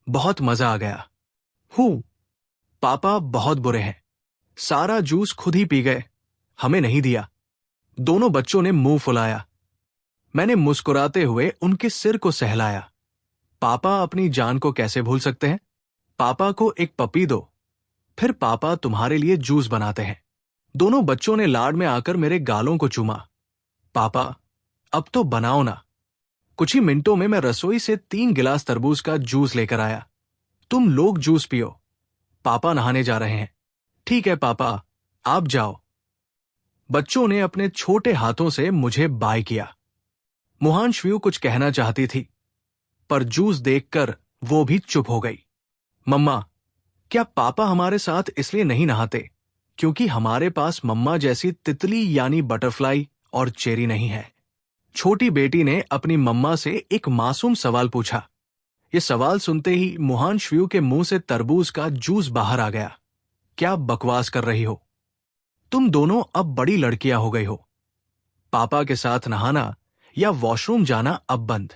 बहुत मजा आ गया। पापा बहुत बुरे हैं। सारा जूस खुद ही पी गए, हमें नहीं दिया। दोनों बच्चों ने मुंह फुलाया। मैंने मुस्कुराते हुए उनके सिर को सहलाया। पापा अपनी जान को कैसे भूल सकते हैं? पापा को एक पपी दो, फिर पापा तुम्हारे लिए जूस बनाते हैं। दोनों बच्चों ने लाड में आकर मेरे गालों को चूमा। पापा, अब तो बनाओ ना। कुछ ही मिनटों में मैं रसोई से 3 गिलास तरबूज का जूस लेकर आया। तुम लोग जूस पियो, पापा नहाने जा रहे हैं। ठीक है पापा, आप जाओ। बच्चों ने अपने छोटे हाथों से मुझे बाय किया। मुहान श्यू कुछ कहना चाहती थी, पर जूस देखकर वो भी चुप हो गई। मम्मा, क्या पापा हमारे साथ इसलिए नहीं नहाते क्योंकि हमारे पास मम्मा जैसी तितली यानी बटरफ्लाई और चेरी नहीं है? छोटी बेटी ने अपनी मम्मा से एक मासूम सवाल पूछा। ये सवाल सुनते ही मुहान श्यू के मुंह से तरबूज का जूस बाहर आ गया। क्या बकवास कर रही हो? तुम दोनों अब बड़ी लड़कियां हो गई हो। पापा के साथ नहाना या वॉशरूम जाना अब बंद।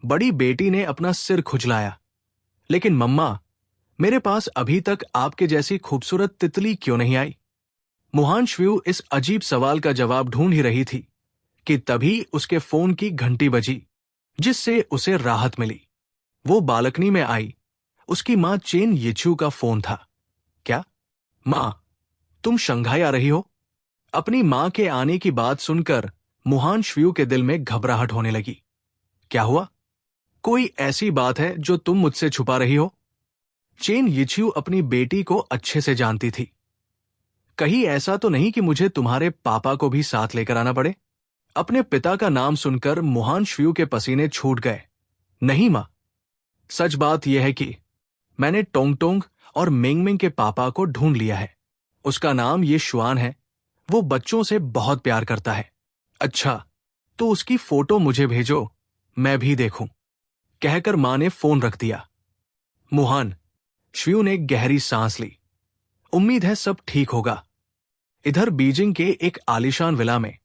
बड़ी बेटी ने अपना सिर खुजलाया। लेकिन मम्मा, मेरे पास अभी तक आपके जैसी खूबसूरत तितली क्यों नहीं आई? मुहान श्यू इस अजीब सवाल का जवाब ढूंढ ही रही थी कि तभी उसके फोन की घंटी बजी, जिससे उसे राहत मिली। वो बालकनी में आई। उसकी मां चेन यिचू का फोन था। क्या मां, तुम शंघाई आ रही हो? अपनी मां के आने की बात सुनकर मुहान श्यू के दिल में घबराहट होने लगी। क्या हुआ? कोई ऐसी बात है जो तुम मुझसे छुपा रही हो? चेन यिचू अपनी बेटी को अच्छे से जानती थी। कहीं ऐसा तो नहीं कि मुझे तुम्हारे पापा को भी साथ लेकर आना पड़े? अपने पिता का नाम सुनकर मुहान श्यू के पसीने छूट गए। नहीं मां, सच बात यह है कि मैंने टोंग टोंग और मिंग मिंग के पापा को ढूंढ लिया है। उसका नाम ये शुआन है। वो बच्चों से बहुत प्यार करता है। अच्छा, तो उसकी फोटो मुझे भेजो, मैं भी देखूं, कहकर मां ने फोन रख दिया। मुहान श्यू ने गहरी सांस ली। उम्मीद है सब ठीक होगा। इधर बीजिंग के एक आलीशान विला में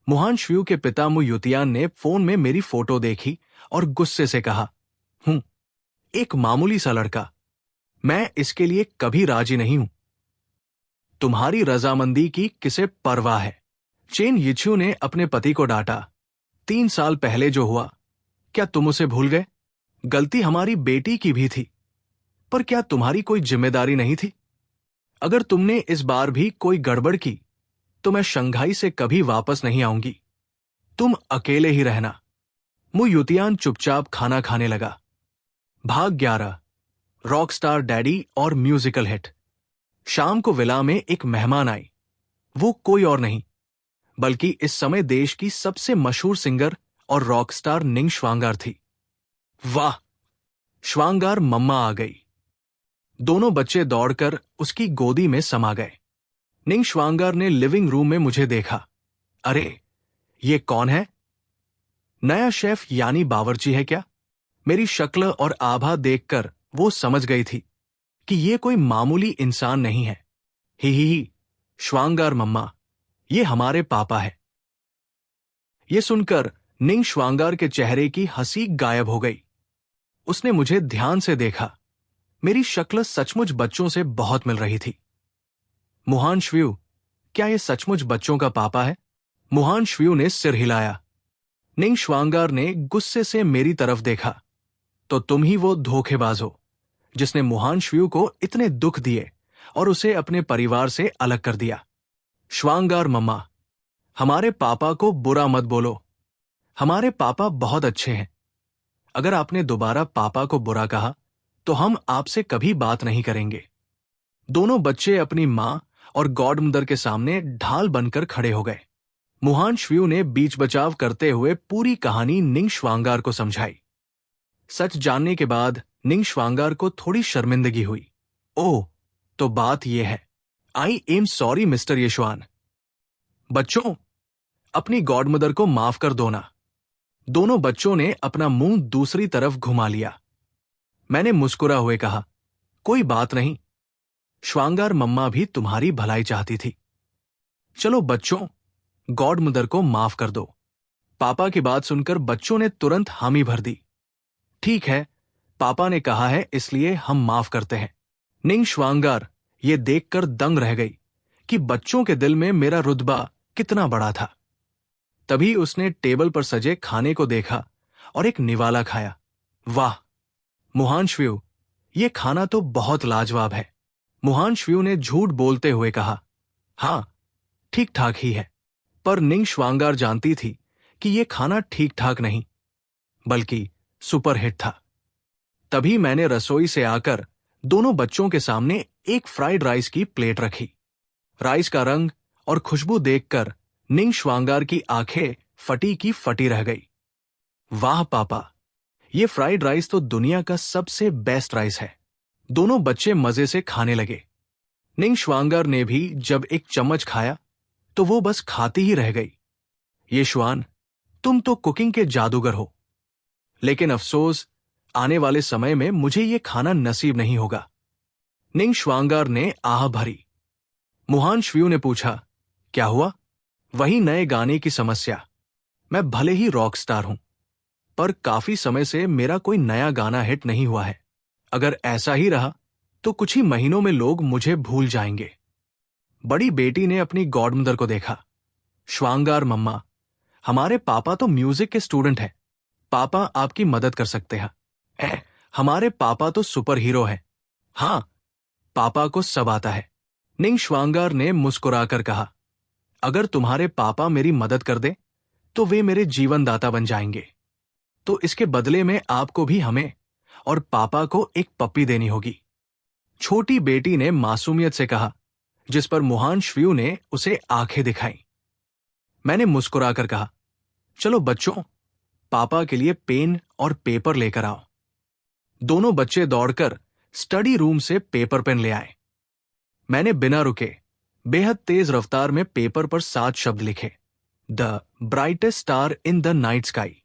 मुहान श्यू के पिता मु युतियान ने फोन में मेरी फोटो देखी और गुस्से से कहा, एक मामूली सा लड़का, मैं इसके लिए कभी राजी नहीं हूं। तुम्हारी रजामंदी की किसे परवाह है? चेन यिचू ने अपने पति को डांटा। 3 साल पहले जो हुआ, क्या तुम उसे भूल गए? गलती हमारी बेटी की भी थी, पर क्या तुम्हारी कोई जिम्मेदारी नहीं थी? अगर तुमने इस बार भी कोई गड़बड़ की तो मैं शंघाई से कभी वापस नहीं आऊंगी। तुम अकेले ही रहना। मु युतियान चुपचाप खाना खाने लगा। भाग 11। रॉकस्टार डैडी और म्यूजिकल हिट। शाम को विला में एक मेहमान आई। वो कोई और नहीं बल्कि इस समय देश की सबसे मशहूर सिंगर और रॉक स्टार निंग श्वांगार थी। वाह! श्वांगार मम्मा आ गई। दोनों बच्चे दौड़कर उसकी गोदी में समा गए। निंग श्वांगार ने लिविंग रूम में मुझे देखा। अरे, ये कौन है? नया शेफ यानी बावर्ची है क्या? मेरी शक्ल और आभा देखकर वो समझ गई थी कि ये कोई मामूली इंसान नहीं है। ही, श्वांगार मम्मा, ये हमारे पापा है। ये सुनकर निंग श्वांगार के चेहरे की हंसी गायब हो गई। उसने मुझे ध्यान से देखा। मेरी शक्ल सचमुच बच्चों से बहुत मिल रही थी। मुहान श्व्यू, क्या ये सचमुच बच्चों का पापा है? मुहान श्व्यू ने सिर हिलाया। निंग श्वांगार ने गुस्से से मेरी तरफ देखा। तो तुम ही वो धोखेबाज हो जिसने मुहान श्व्यू को इतने दुख दिए और उसे अपने परिवार से अलग कर दिया। श्वांगार मम्मा, हमारे पापा को बुरा मत बोलो। हमारे पापा बहुत अच्छे हैं। अगर आपने दोबारा पापा को बुरा कहा तो हम आपसे कभी बात नहीं करेंगे। दोनों बच्चे अपनी मां और गॉडमदर के सामने ढाल बनकर खड़े हो गए। मुहान श्व्यू ने बीच बचाव करते हुए पूरी कहानी निंग श्वांगार को समझाई। सच जानने के बाद निंग श्वांगार को थोड़ी शर्मिंदगी हुई। ओह, तो बात यह है। I am sorry mister Yeshuan. बच्चों, अपनी गॉडमदर को माफ कर दो ना। दोनों बच्चों ने अपना मुंह दूसरी तरफ घुमा लिया। मैंने मुस्कुरा हुए कहा, कोई बात नहीं। श्वांगार मम्मा भी तुम्हारी भलाई चाहती थी। चलो बच्चों, गॉडमदर को माफ कर दो। पापा की बात सुनकर बच्चों ने तुरंत हामी भर दी। ठीक है, पापा ने कहा है इसलिए हम माफ करते हैं। निंग श्वांगार ये देखकर दंग रह गई कि बच्चों के दिल में मेरा रुतबा कितना बड़ा था। तभी उसने टेबल पर सजे खाने को देखा और एक निवाला खाया। वाह मुहान श्व्यू, ये खाना तो बहुत लाजवाब है। मुहान श्व्यू ने झूठ बोलते हुए कहा, हाँ, ठीक ठाक ही है। पर निंग श्वांगार जानती थी कि यह खाना ठीक ठाक नहीं बल्कि सुपरहिट था। तभी मैंने रसोई से आकर दोनों बच्चों के सामने एक फ्राइड राइस की प्लेट रखी। राइस का रंग और खुशबू देखकर निंग श्वांगार की आंखें फटी की फटी रह गई। वाह पापा, ये फ्राइड राइस तो दुनिया का सबसे बेस्ट राइस है। दोनों बच्चे मजे से खाने लगे। निंग श्वांगार ने भी जब एक चम्मच खाया तो वो बस खाती ही रह गई। येशुआन, तुम तो कुकिंग के जादूगर हो, लेकिन अफसोस आने वाले समय में मुझे ये खाना नसीब नहीं होगा। निंग श्वांगार ने आह भरी। मुहान श्व्यू ने पूछा, क्या हुआ? वही नए गाने की समस्या। मैं भले ही रॉक स्टार हूं, पर काफी समय से मेरा कोई नया गाना हिट नहीं हुआ है। अगर ऐसा ही रहा तो कुछ ही महीनों में लोग मुझे भूल जाएंगे। बड़ी बेटी ने अपनी गॉडमदर को देखा। श्वांगार मम्मा, हमारे पापा तो म्यूजिक के स्टूडेंट हैं। पापा आपकी मदद कर सकते हैं। हमारे पापा तो सुपर हीरो हैं। हाँ, पापा को सब आता है। निंग श्वांगार ने मुस्कुराकर कहा, अगर तुम्हारे पापा मेरी मदद कर दे तो वे मेरे जीवनदाता बन जाएंगे। तो इसके बदले में आपको भी हमें और पापा को एक पप्पी देनी होगी। छोटी बेटी ने मासूमियत से कहा, जिस पर मुहान श्व्यू ने उसे आंखें दिखाईं। मैंने मुस्कुराकर कहा, चलो बच्चों, पापा के लिए पेन और पेपर लेकर आओ। दोनों बच्चे दौड़कर स्टडी रूम से पेपर पेन ले आए। मैंने बिना रुके बेहद तेज रफ्तार में पेपर पर 7 शब्द लिखे। The brightest star in the night sky.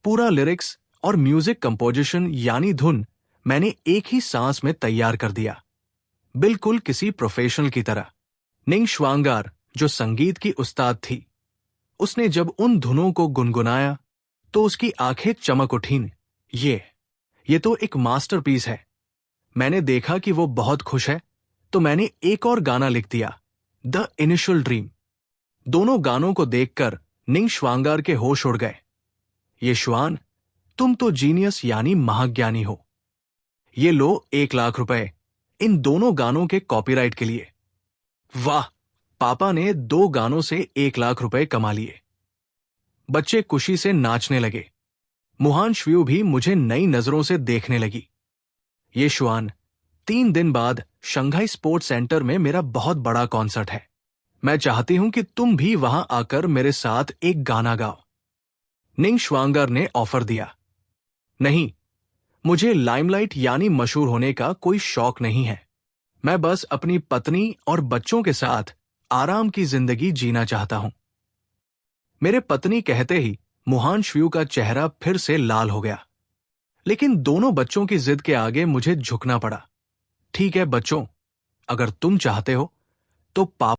पूरा लिरिक्स और म्यूजिक कंपोजिशन यानी धुन मैंने एक ही सांस में तैयार कर दिया, बिल्कुल किसी प्रोफेशनल की तरह। निंग श्वांगार, जो संगीत की उस्ताद थी, उसने जब उन धुनों को गुनगुनाया तो उसकी आंखें चमक उठीं। ये तो एक मास्टरपीस है। मैंने देखा कि वो बहुत खुश है तो मैंने एक और गाना लिख दिया, द इनिशियल ड्रीम। दोनों गानों को देखकर निंग श्वांगार के होश उड़ गए। येशुआन, तुम तो जीनियस यानी महाज्ञानी हो। ये लो 1 लाख रुपए इन दोनों गानों के कॉपीराइट के लिए। वाह, पापा ने 2 गानों से 1 लाख रुपए कमा लिए। बच्चे खुशी से नाचने लगे। मुहान श्व्यू भी मुझे नई नजरों से देखने लगी। येशुआन, 3 दिन बाद शंघाई स्पोर्ट्स सेंटर में मेरा बहुत बड़ा कॉन्सर्ट है। मैं चाहती हूं कि तुम भी वहां आकर मेरे साथ एक गाना गाओ। निंग श्वांगर ने ऑफर दिया। नहीं, मुझे लाइमलाइट यानी मशहूर होने का कोई शौक नहीं है। मैं बस अपनी पत्नी और बच्चों के साथ आराम की जिंदगी जीना चाहता हूं। मेरे पत्नी कहते ही मुहान श्व्यू का चेहरा फिर से लाल हो गया। लेकिन दोनों बच्चों की जिद के आगे मुझे झुकना पड़ा। ठीक है बच्चों, अगर तुम चाहते हो तो पापा